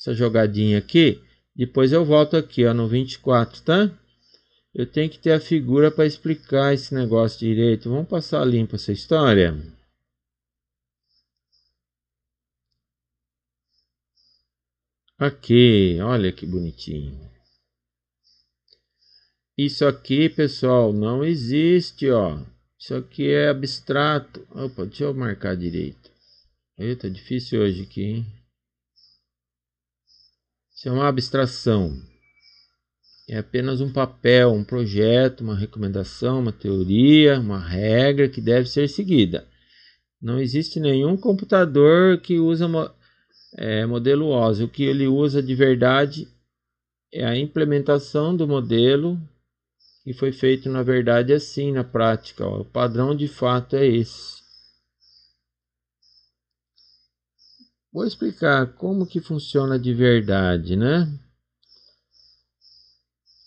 jogadinha aqui. Depois eu volto aqui, ó, no 24, tá? Eu tenho que ter a figura para explicar esse negócio direito. Vamos passar limpo essa história? Aqui, olha que bonitinho. Isso aqui, pessoal, não existe, ó. Isso aqui é abstrato. Opa, deixa eu marcar direito. Eita, difícil hoje aqui, hein? Isso é uma abstração. É apenas um papel, um projeto, uma recomendação, uma teoria, uma regra que deve ser seguida. Não existe nenhum computador que usa modelo OSI. O que ele usa de verdade é a implementação do modelo que foi feito na verdade assim na prática. Ó. O padrão de fato é esse. Vou explicar como que funciona de verdade, né?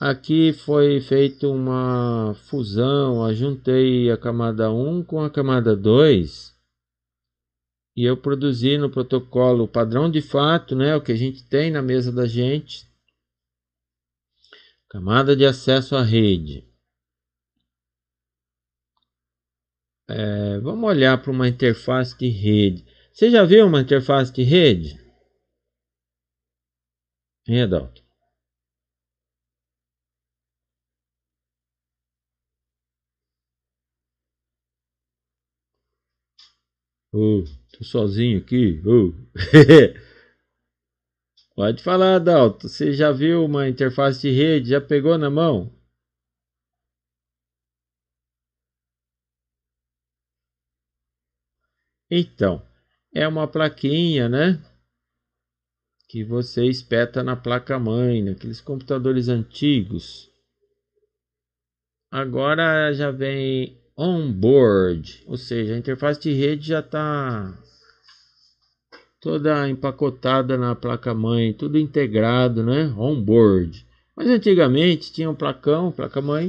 Aqui foi feita uma fusão, eu juntei a camada 1 com a camada 2 e eu produzi no protocolo o padrão de fato, né, o que a gente tem na mesa da gente. Camada de acesso à rede. Vamos olhar para uma interface de rede. Você já viu uma interface de rede? Hein, Adalto? Tô sozinho aqui. Pode falar, Adalto. Você já viu uma interface de rede? Já pegou na mão? Então, é uma plaquinha, né? Que você espeta na placa-mãe, naqueles computadores antigos. Agora já vem on-board, ou seja, a interface de rede já está toda empacotada na placa-mãe, tudo integrado, né? On-board. Mas antigamente tinha um placão, placa-mãe,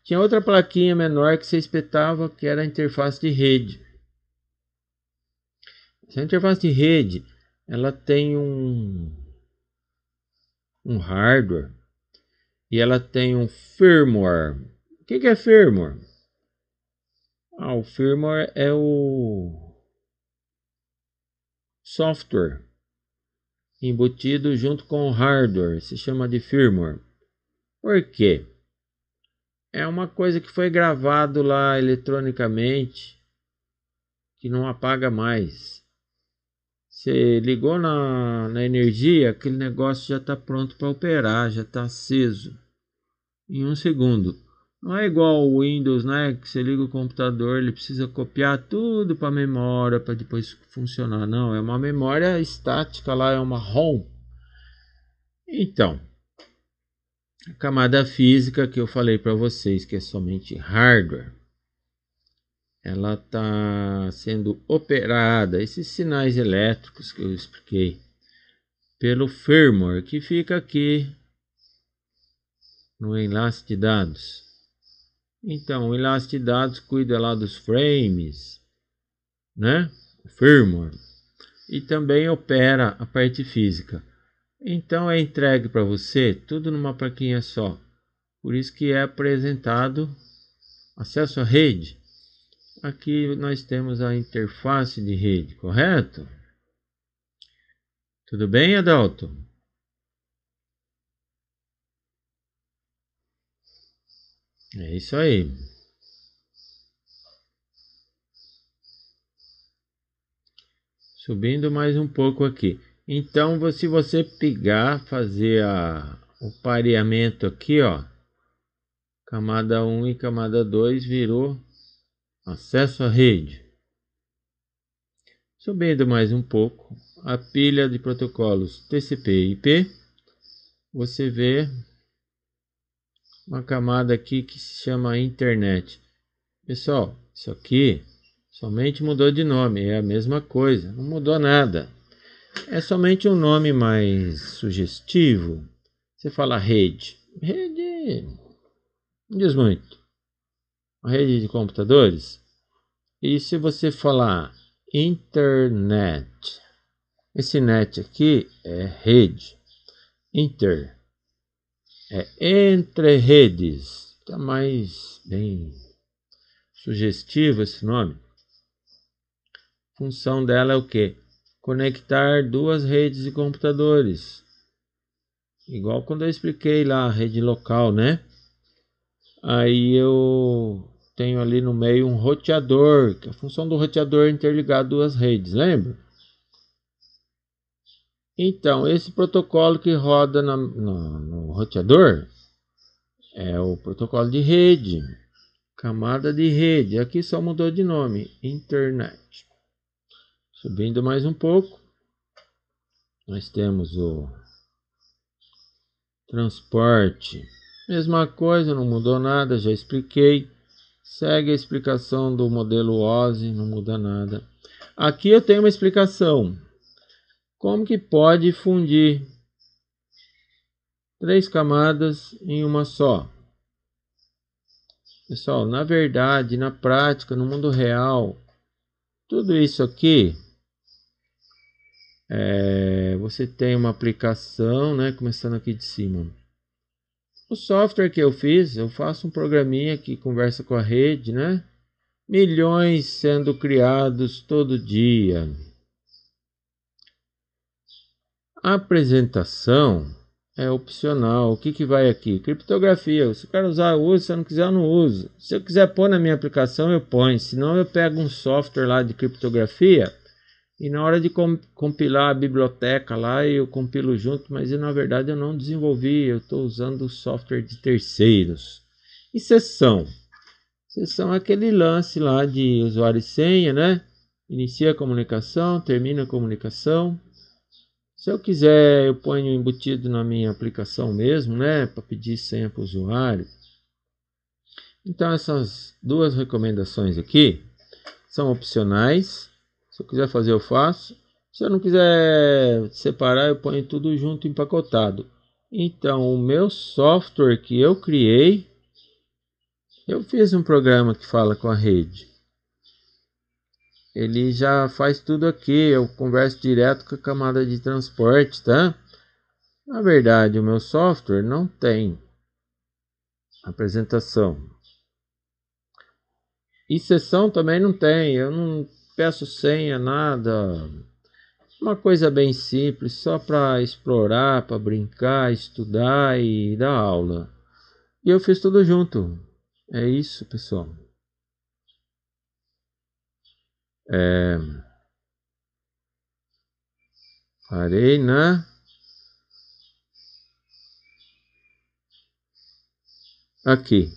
tinha outra plaquinha menor que você espetava, que era a interface de rede. Essa interface de rede, ela tem um hardware e ela tem um firmware. O que é firmware? O firmware é o software embutido junto com o hardware, se chama de firmware. Por quê? É uma coisa que foi gravado lá eletronicamente, que não apaga mais. Você ligou na energia, aquele negócio já está pronto para operar, já está aceso em 1 segundo. Não é igual o Windows, né? Que você liga o computador, ele precisa copiar tudo para a memória para depois funcionar. Não, é uma memória estática lá, é uma ROM. Então, a camada física que eu falei para vocês, que é somente hardware, ela está sendo operada, esses sinais elétricos que eu expliquei, pelo firmware que fica aqui no enlace de dados. Então, o enlace de dados cuida lá dos frames, né? O firmware. E também opera a parte física. Então, é entregue para você tudo numa plaquinha só. Por isso que é apresentado acesso à rede. Aqui nós temos a interface de rede, correto? Tudo bem, Adalto? É isso aí. Subindo mais um pouco aqui. Então, se você pegar, fazer o pareamento aqui, ó, camada 1 e camada 2 virou acesso à rede. Subindo mais um pouco, a pilha de protocolos TCP e IP, você vê uma camada aqui que se chama internet. Pessoal, isso aqui somente mudou de nome, é a mesma coisa, não mudou nada. É somente um nome mais sugestivo. Você fala rede. Rede não diz muito. A rede de computadores. E se você falar internet, esse net aqui é rede. Inter é entre redes. Está mais bem sugestivo esse nome. A função dela é o quê? Conectar duas redes de computadores. Igual quando eu expliquei lá a rede local, né? Aí eu tenho ali no meio um roteador, que a função do roteador é interligar duas redes, lembra? Então, esse protocolo que roda no roteador é o protocolo de rede, camada de rede. Aqui só mudou de nome, internet. Subindo mais um pouco, nós temos o transporte. Mesma coisa, não mudou nada, já expliquei. Segue a explicação do modelo OSI, não muda nada. Aqui eu tenho uma explicação. Como que pode fundir 3 camadas em uma só? Pessoal, na verdade, na prática, no mundo real, tudo isso aqui, você tem uma aplicação, né? Começando aqui de cima. O software que eu fiz, eu faço um programinha que conversa com a rede, né? Milhões sendo criados todo dia. A apresentação é opcional. O que vai aqui? Criptografia. Se o cara usar, eu uso. Se eu não quiser, eu não uso. Se eu quiser pôr na minha aplicação, eu ponho. Senão eu pego um software lá de criptografia e na hora de compilar a biblioteca lá, eu compilo junto, mas na verdade eu não desenvolvi. Eu estou usando software de terceiros. E sessão? Sessão é aquele lance lá de usuário e senha, né? Inicia a comunicação, termina a comunicação. Se eu quiser, eu ponho embutido na minha aplicação mesmo, né? Para pedir senha para o usuário. Então, essas duas recomendações aqui são opcionais. Se eu quiser fazer, eu faço. Se eu não quiser separar, eu ponho tudo junto empacotado. Então, o meu software que eu criei, eu fiz um programa que fala com a rede. Ele já faz tudo aqui, eu converso direto com a camada de transporte, tá? Na verdade, o meu software não tem apresentação. E sessão também não tem, eu não peço senha, nada. Uma coisa bem simples, só para explorar, para brincar, estudar e dar aula. E eu fiz tudo junto. É isso, pessoal. Parei aqui.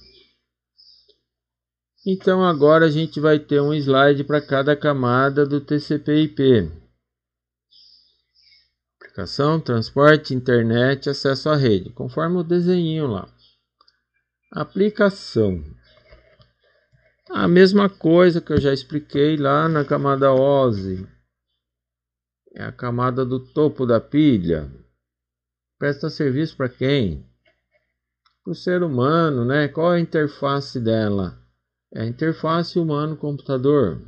Então agora a gente vai ter um slide para cada camada do TCP/IP. Aplicação, transporte, internet, acesso à rede, conforme o desenho lá. Aplicação. A mesma coisa que eu já expliquei lá na camada OSI. É a camada do topo da pilha. Presta serviço para quem? Para o ser humano, né? Qual é a interface dela? É a interface humano-computador.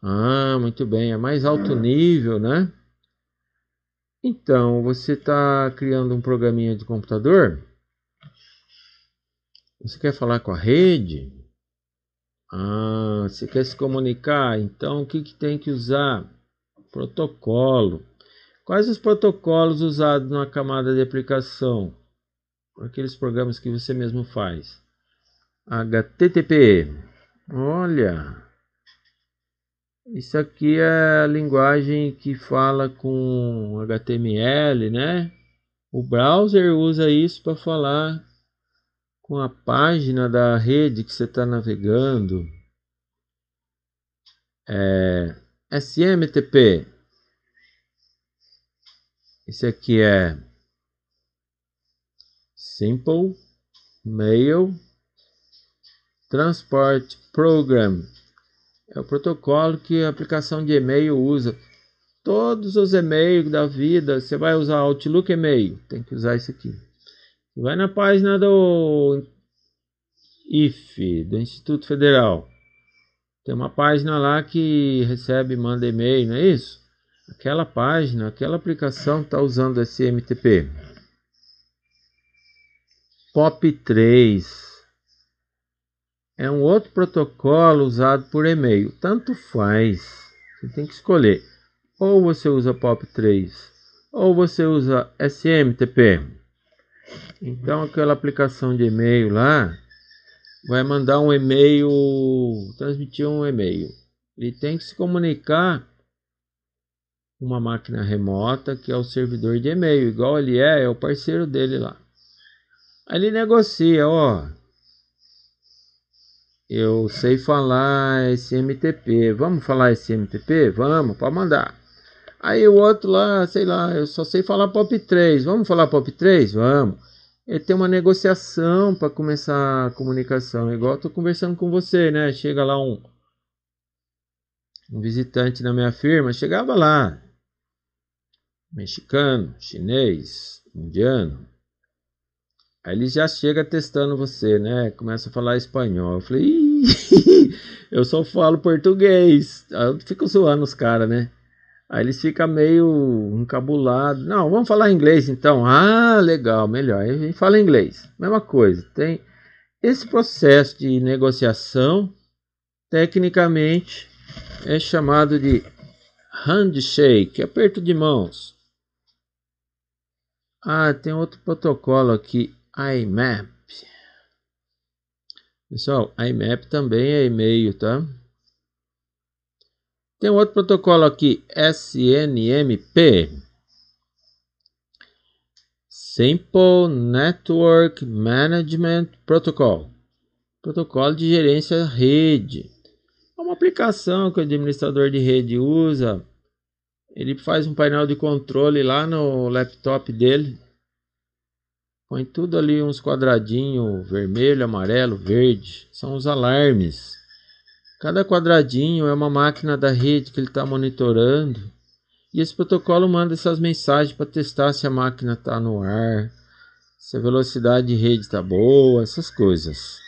Ah, muito bem. É mais alto nível, né? Então, você está criando um programinha de computador? Você quer falar com a rede? Ah, você quer se comunicar? Então, o que tem que usar? Protocolo. Quais os protocolos usados na camada de aplicação? Aqueles programas que você mesmo faz. HTTP. Olha, isso aqui é a linguagem que fala com HTML, né? O browser usa isso para falar com a página da rede que você está navegando. SMTP. Esse aqui é Simple Mail Transport Program. É o protocolo que a aplicação de e-mail usa. Todos os e-mails da vida, você vai usar Outlook e-mail, tem que usar isso aqui. Você vai na página do IFE, do Instituto Federal. Tem uma página lá que recebe e manda e-mail, não é isso? Aquela página, aquela aplicação está usando SMTP. POP3 é um outro protocolo usado por e-mail. Tanto faz, você tem que escolher. Ou você usa POP3 ou você usa SMTP. Então aquela aplicação de e-mail lá vai mandar um e-mail, transmitir um e-mail. Ele tem que se comunicar com uma máquina remota que é o servidor de e-mail, igual ele é o parceiro dele lá. Aí ele negocia, ó, eu sei falar SMTP, vamos falar SMTP? Vamos, pode mandar. Aí o outro lá, sei lá, eu só sei falar POP3, vamos falar POP3? Vamos. Ele tem uma negociação para começar a comunicação, igual eu tô conversando com você, né? Chega lá um visitante na minha firma, chegava lá, mexicano, chinês, indiano. Aí ele já chega testando você, né? Começa a falar espanhol. Eu falei, ih, eu só falo português. Aí eu fico zoando os caras, né? Aí eles ficam meio encabulados. Não, vamos falar inglês então. Ah, legal, melhor. Aí a gente fala inglês. Mesma coisa. Tem esse processo de negociação, tecnicamente, é chamado de handshake, aperto de mãos. Ah, tem outro protocolo aqui, IMAP. Pessoal, IMAP também é e-mail, tá? Tem outro protocolo aqui, SNMP. Simple Network Management Protocol. Protocolo de gerência rede. É uma aplicação que o administrador de rede usa. Ele faz um painel de controle lá no laptop dele. Põe tudo ali, uns quadradinhos, vermelho, amarelo, verde. São os alarmes. Cada quadradinho é uma máquina da rede que ele está monitorando. E esse protocolo manda essas mensagens para testar se a máquina está no ar, se a velocidade de rede está boa, essas coisas.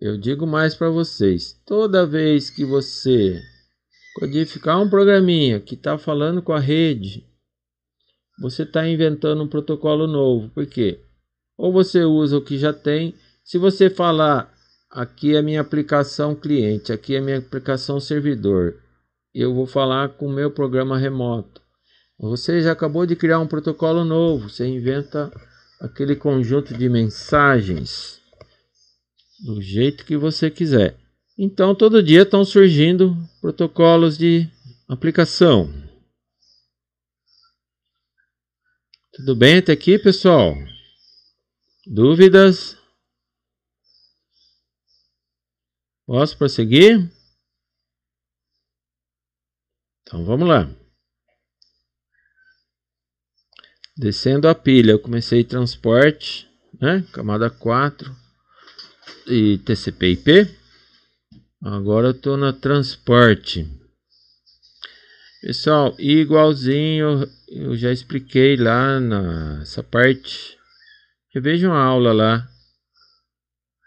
Eu digo mais para vocês, toda vez que você codificar um programinha que está falando com a rede, você está inventando um protocolo novo. Por quê? Ou você usa o que já tem. Se você falar, aqui é minha aplicação cliente, aqui é minha aplicação servidor, eu vou falar com o meu programa remoto. Você já acabou de criar um protocolo novo, você inventa aquele conjunto de mensagens do jeito que você quiser. Então todo dia estão surgindo protocolos de aplicação. Tudo bem até aqui, pessoal? Dúvidas? Posso prosseguir? Então vamos lá. Descendo a pilha, eu comecei transporte, né? Camada 4 e TCP/IP. Agora eu estou na transporte. Pessoal, igualzinho eu já expliquei lá nessa parte. Revejam a aula lá.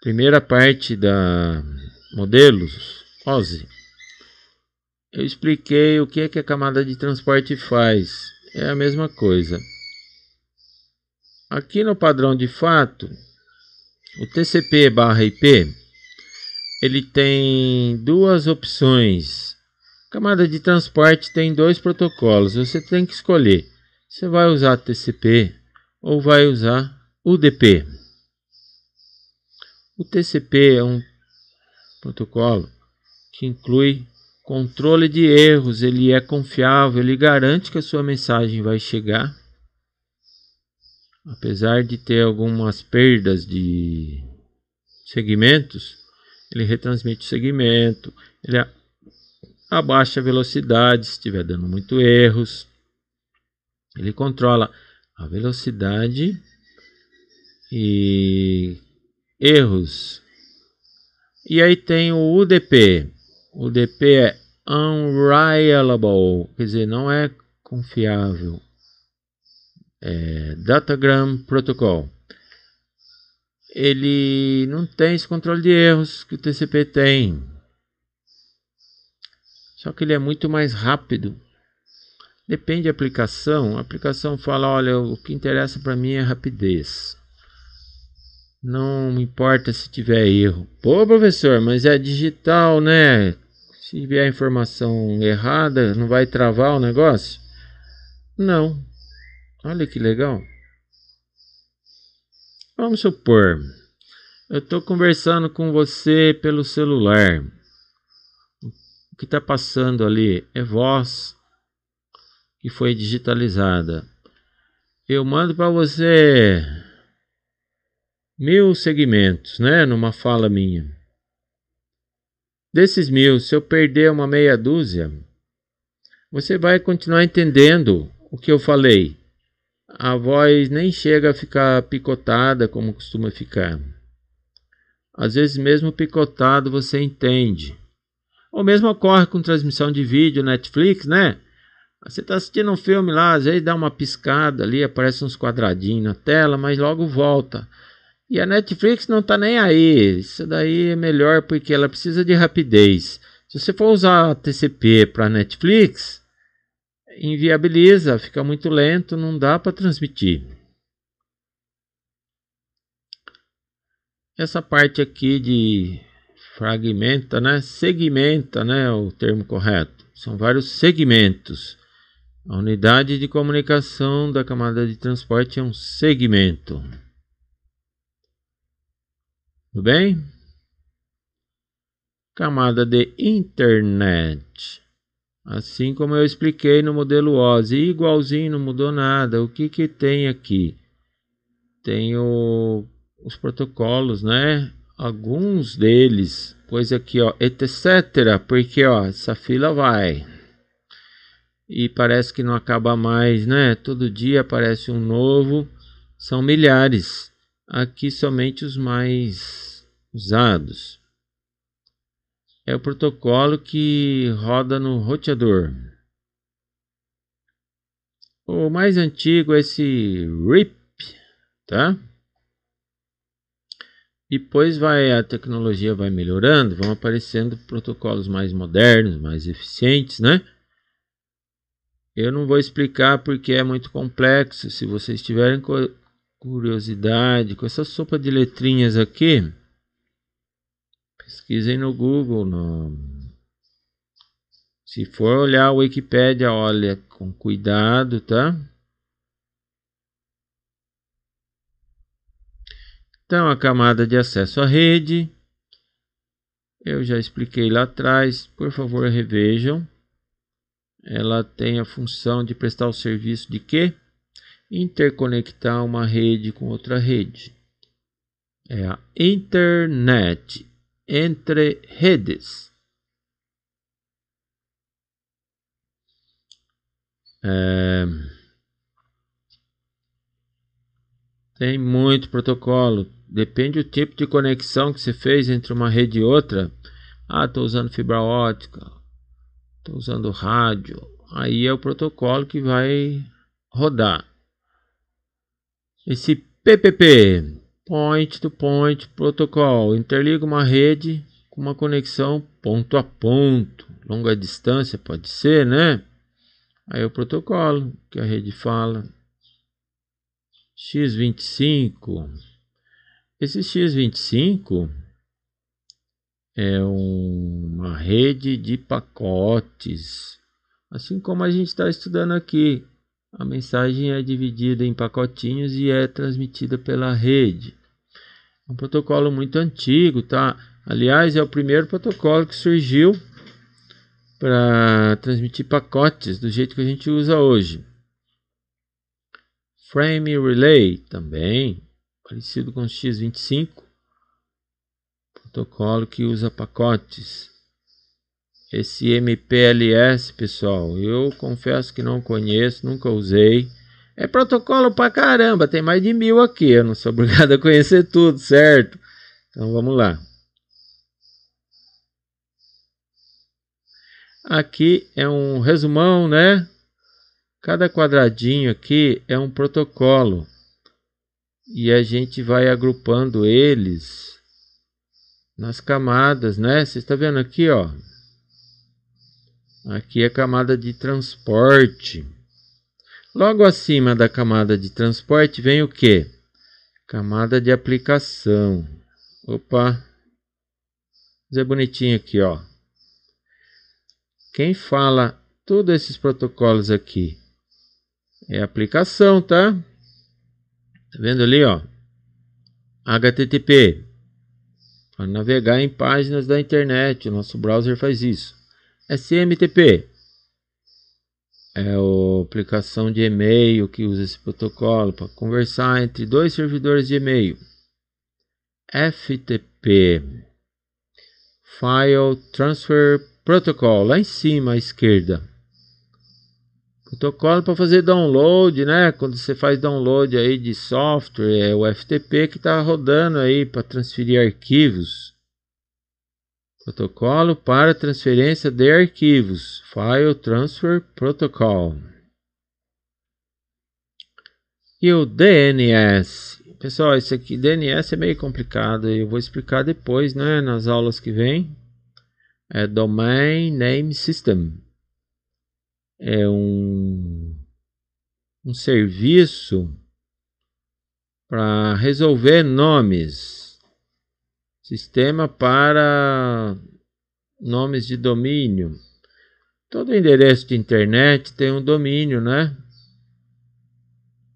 Primeira parte da modelos OSI. Eu expliquei o que é que a camada de transporte faz. É a mesma coisa. Aqui no padrão de fato, o TCP/IP, ele tem duas opções. A camada de transporte tem dois protocolos. Você tem que escolher. Você vai usar TCP ou vai usar UDP. O TCP é um protocolo que inclui controle de erros. Ele é confiável, ele garante que a sua mensagem vai chegar. Apesar de ter algumas perdas de segmentos, ele retransmite o segmento, ele abaixa a velocidade se estiver dando muito erros. Ele controla a velocidade e erros. E aí tem o UDP. O UDP é unreliable, quer dizer, não é confiável. Datagram Protocol. Ele não tem esse controle de erros que o TCP tem. Só que ele é muito mais rápido. Depende da aplicação. A aplicação fala, olha, o que interessa para mim é rapidez. Não me importa se tiver erro. Pô, professor, mas é digital, né? Se vier informação errada, não vai travar o negócio? Não. Olha que legal. Vamos supor, eu estou conversando com você pelo celular. O que está passando ali é voz que foi digitalizada. Eu mando para você 1000 segmentos, né? Numa fala minha. Desses 1000, se eu perder uma meia dúzia, você vai continuar entendendo o que eu falei. A voz nem chega a ficar picotada como costuma ficar. Às vezes mesmo picotado você entende. Ou mesmo ocorre com transmissão de vídeo, Netflix, né? Você está assistindo um filme lá, às vezes dá uma piscada ali, aparece uns quadradinhos na tela, mas logo volta. E a Netflix não está nem aí. Isso daí é melhor porque ela precisa de rapidez. Se você for usar TCP para Netflix, inviabiliza, fica muito lento, não dá para transmitir. Essa parte aqui de fragmenta, né? Segmenta, né? O termo correto. São vários segmentos. A unidade de comunicação da camada de transporte é um segmento. Tudo bem? Camada de internet. Assim como eu expliquei no modelo OSI, igualzinho, não mudou nada. O que que tem aqui? Tem os protocolos, né? Alguns deles, pois aqui, ó, etc. Porque, ó, essa fila vai. E parece que não acaba mais, né? Todo dia aparece um novo. São milhares. Aqui somente os mais usados. é o protocolo que roda no roteador. O mais antigo é esse RIP, tá? Depois a tecnologia vai melhorando, vão aparecendo protocolos mais modernos, mais eficientes, né? Eu não vou explicar porque é muito complexo. Se vocês tiverem curiosidade com essa sopa de letrinhas aqui, pesquisem no Google. Se for olhar a Wikipédia, olha com cuidado, tá? Então, a camada de acesso à rede, eu já expliquei lá atrás, por favor revejam. Ela tem a função de prestar o serviço de quê? Interconectar uma rede com outra rede. É a internet entre redes. Tem muito protocolo. Depende do tipo de conexão que você fez entre uma rede e outra. Estou usando fibra ótica, estou usando rádio. Aí é o protocolo que vai rodar. Esse PPP, Point to Point Protocol, interliga uma rede com uma conexão ponto a ponto. Longa distância pode ser, né? Aí é o protocolo que a rede fala. X25. Esse X25 é uma rede de pacotes. Assim como a gente está estudando aqui. A mensagem é dividida em pacotinhos e é transmitida pela rede. É um protocolo muito antigo, tá? Aliás, é o primeiro protocolo que surgiu para transmitir pacotes do jeito que a gente usa hoje. Frame Relay também, parecido com o X25, protocolo que usa pacotes. Esse MPLS, pessoal, eu confesso que não conheço, nunca usei. É protocolo pra caramba, tem mais de 1000 aqui, eu não sou obrigado a conhecer tudo, certo? Então vamos lá. Aqui é um resumão, né? Cada quadradinho aqui é um protocolo. E a gente vai agrupando eles nas camadas, né? Você está vendo aqui, ó. Aqui é a camada de transporte. Logo acima da camada de transporte vem o que? Camada de aplicação. Opa! Fazer bonitinho aqui, ó. Quem fala todos esses protocolos aqui é aplicação, tá? Tá vendo ali, ó? HTTP. Para navegar em páginas da internet, o nosso browser faz isso. SMTP. É a aplicação de e-mail que usa esse protocolo para conversar entre dois servidores de e-mail. FTP, File Transfer Protocol, lá em cima à esquerda. Protocolo para fazer download, né? Quando você faz download aí de software, é o FTP que está rodando aí para transferir arquivos. Protocolo para transferência de arquivos, File Transfer Protocol. E o DNS. Pessoal, esse aqui, DNS é meio complicado, eu vou explicar depois, né, nas aulas que vem. É Domain Name System. É um serviço para resolver nomes. Sistema para nomes de domínio. Todo endereço de internet tem um domínio, né?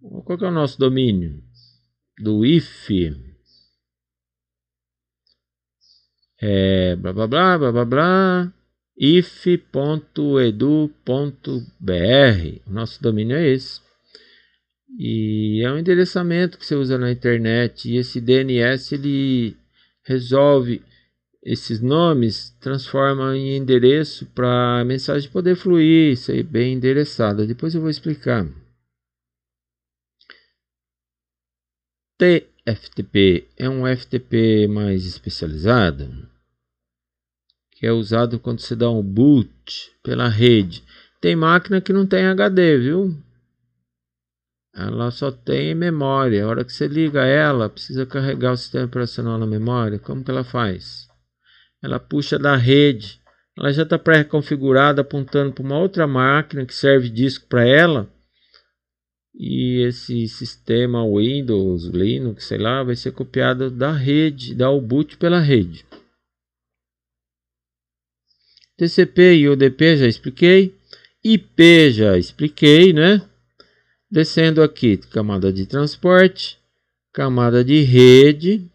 Qual que é o nosso domínio? Do IF. É blá blá blá blá blá blá. if.edu.br. O nosso domínio é esse. E é um endereçamento que você usa na internet. E esse DNS ele resolve esses nomes, transforma em endereço para a mensagem poder fluir, ser bem endereçada. Depois eu vou explicar. TFTP é um FTP mais especializado, que é usado quando você dá um boot pela rede. Tem máquina que não tem HD, viu? Ela só tem memória. A hora que você liga ela, precisa carregar o sistema operacional na memória. Como que ela faz? Ela puxa da rede. Ela já está pré-configurada, apontando para uma outra máquina que serve disco para ela. E esse sistema Windows, Linux, sei lá, vai ser copiado da rede, dá o boot pela rede. TCP e UDP já expliquei. IP já expliquei, né? Descendo aqui, camada de transporte, camada de rede.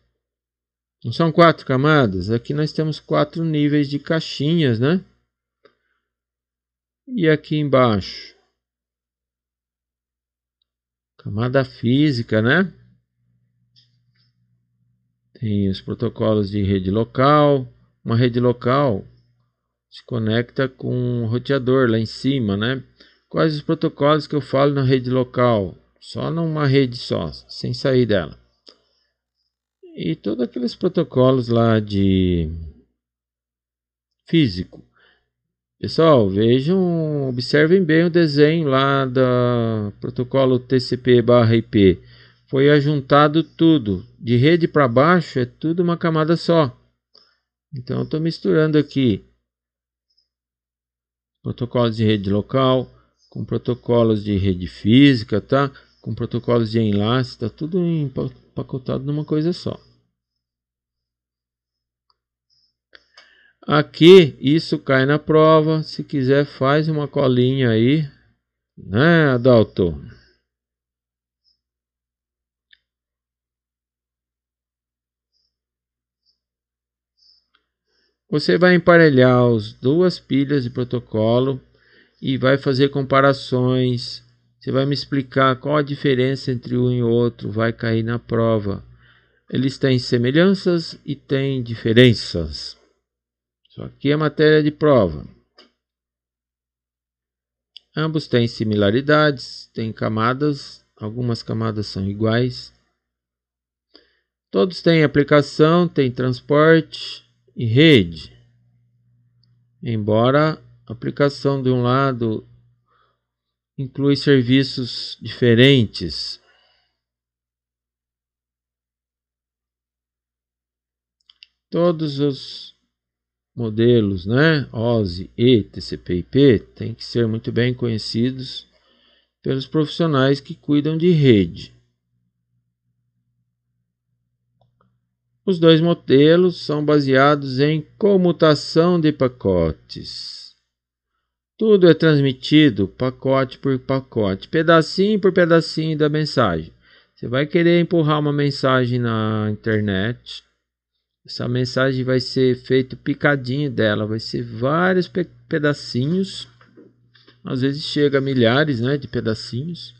Não são 4 camadas? Aqui nós temos 4 níveis de caixinhas, né? E aqui embaixo, camada física, né? Tem os protocolos de rede local. Uma rede local se conecta com um roteador lá em cima, né? Quais os protocolos que eu falo na rede local? Só numa rede só, sem sair dela. E todos aqueles protocolos lá de físico. Pessoal, vejam, observem bem o desenho lá do protocolo TCP/IP. Foi ajuntado tudo, de rede para baixo é tudo uma camada só. Então eu estou misturando aqui protocolos de rede local com protocolos de rede física, tá? Com protocolos de enlace, tá tudo empacotado numa coisa só. Aqui isso cai na prova, se quiser faz uma colinha aí, né, Adalto? Você vai emparelhar as duas pilhas de protocolo e vai fazer comparações. Você vai me explicar qual a diferença entre um e outro, vai cair na prova. Eles têm semelhanças e têm diferenças. Isso aqui é matéria de prova. Ambos têm similaridades, têm camadas, algumas camadas são iguais. Todos têm aplicação, têm transporte e rede. Embora a aplicação de um lado inclui serviços diferentes. Todos os modelos, né, OSI e TCP/IP, têm que ser muito bem conhecidos pelos profissionais que cuidam de rede. Os dois modelos são baseados em comutação de pacotes. Tudo é transmitido pacote por pacote, pedacinho por pedacinho da mensagem. Você vai querer empurrar uma mensagem na internet. Essa mensagem vai ser feito picadinho dela, vai ser vários pedacinhos. Às vezes chega a milhares, né, de pedacinhos.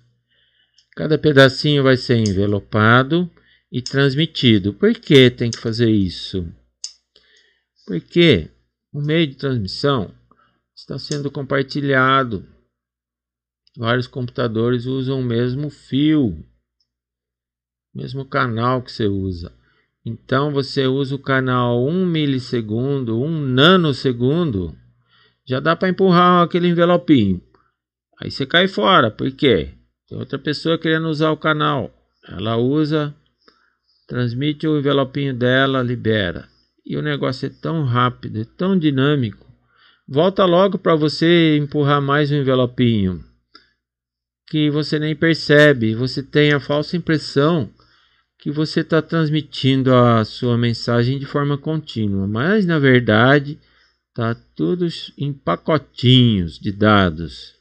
Cada pedacinho vai ser envelopado e transmitido. Por que tem que fazer isso? Porque o meio de transmissão está sendo compartilhado. Vários computadores usam o mesmo fio, o mesmo canal que você usa. Então você usa o canal 1 milissegundo, 1 nanosegundo, já dá para empurrar aquele envelopinho. Aí você cai fora, por quê? Tem outra pessoa querendo usar o canal. Ela usa, transmite o envelopinho dela, libera. E o negócio é tão rápido, é tão dinâmico. Volta logo para você empurrar mais um envelopinho, que você nem percebe. Você tem a falsa impressão que você está transmitindo a sua mensagem de forma contínua, mas na verdade está tudo em pacotinhos de dados.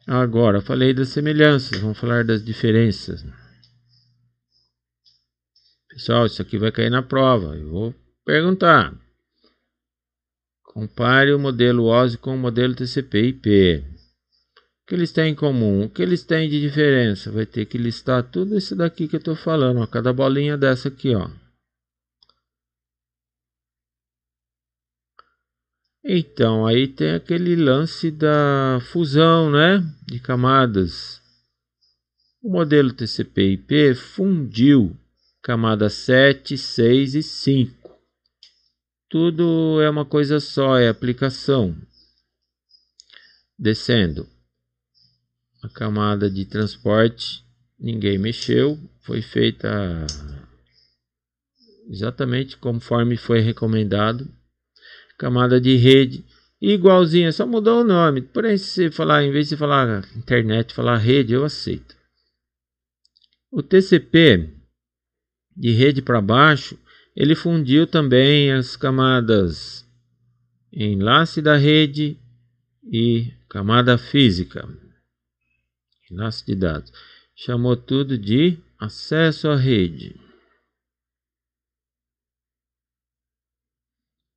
Agora, falei das semelhanças, vamos falar das diferenças. Pessoal, isso aqui vai cair na prova. Eu vou perguntar. Compare o modelo OSI com o modelo TCP/IP. O que eles têm em comum? O que eles têm de diferença? Vai ter que listar tudo isso daqui que eu estou falando. Ó, cada bolinha dessa aqui, ó. Então, aí tem aquele lance da fusão, né? De camadas. O modelo TCP/IP fundiu camada 7, 6 e 5. Tudo é uma coisa só, é aplicação. Descendo. A camada de transporte, ninguém mexeu, foi feita exatamente conforme foi recomendado. Camada de rede, igualzinha, só mudou o nome. Porém, se você falar, em vez de falar internet, falar rede, eu aceito. O TCP de rede para baixo, ele fundiu também as camadas enlace da rede e camada física, enlace de dados. Chamou tudo de acesso à rede.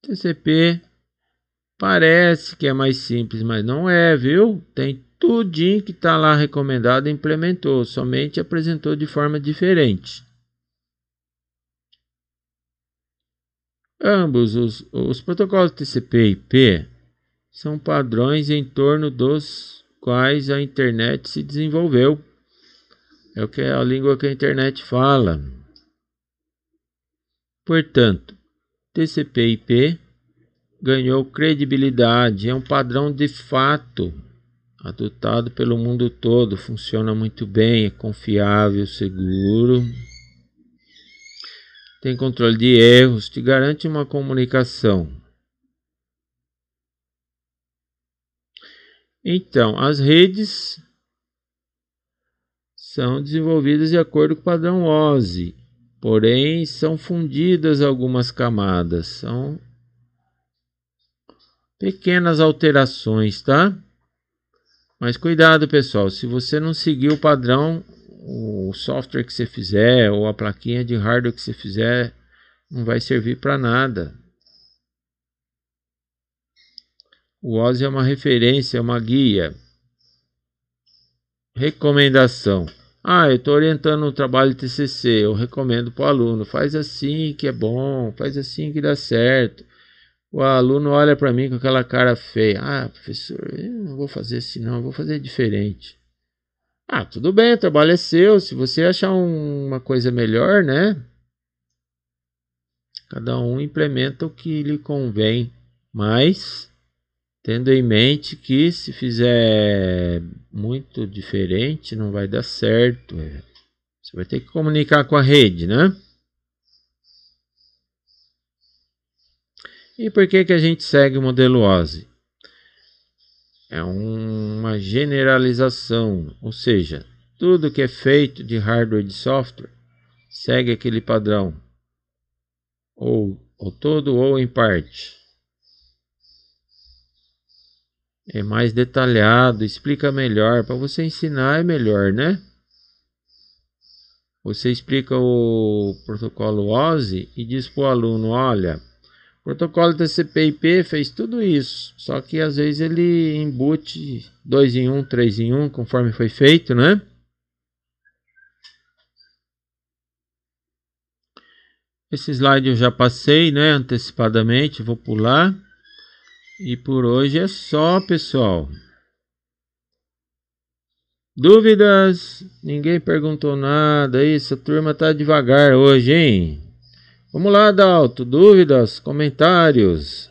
TCP parece que é mais simples, mas não é, viu? Tem tudinho que está lá recomendado e implementou, somente apresentou de forma diferente. Ambos os protocolos TCP/IP são padrões em torno dos quais a internet se desenvolveu. É o que a língua que a internet fala. Portanto, TCP/IP ganhou credibilidade, é um padrão de fato adotado pelo mundo todo, funciona muito bem, é confiável, seguro, tem controle de erros, te garante uma comunicação. Então, as redes são desenvolvidas de acordo com o padrão OSI, porém são fundidas algumas camadas, são pequenas alterações, tá? Mas cuidado, pessoal, se você não seguir o padrão, o software que você fizer ou a plaquinha de hardware que você fizer não vai servir para nada. O OSI é uma referência, é uma guia. Recomendação. Eu estou orientando um trabalho de TCC, eu recomendo para o aluno, faz assim que é bom, faz assim que dá certo. O aluno olha para mim com aquela cara feia. Professor, eu não vou fazer assim não, eu vou fazer diferente. Tudo bem, o trabalho é seu. Se você achar uma coisa melhor, né? Cada um implementa o que lhe convém. Mas, tendo em mente que se fizer muito diferente, não vai dar certo. Você vai ter que comunicar com a rede, né? E por que a gente segue o modelo OSI? É uma generalização, ou seja, tudo que é feito de hardware e de software segue aquele padrão, ou todo ou em parte. É mais detalhado, explica melhor, para você ensinar é melhor, né? Você explica o protocolo OSI e diz para o aluno, olha, o protocolo TCP/IP fez tudo isso, só que às vezes ele embute 2 em 1, 3 em 1, conforme foi feito, né? Esse slide eu já passei, né, antecipadamente, vou pular. E por hoje é só, pessoal. Dúvidas? Ninguém perguntou nada. Essa turma tá devagar hoje, hein? Vamos lá, Dalto. Dúvidas? Comentários?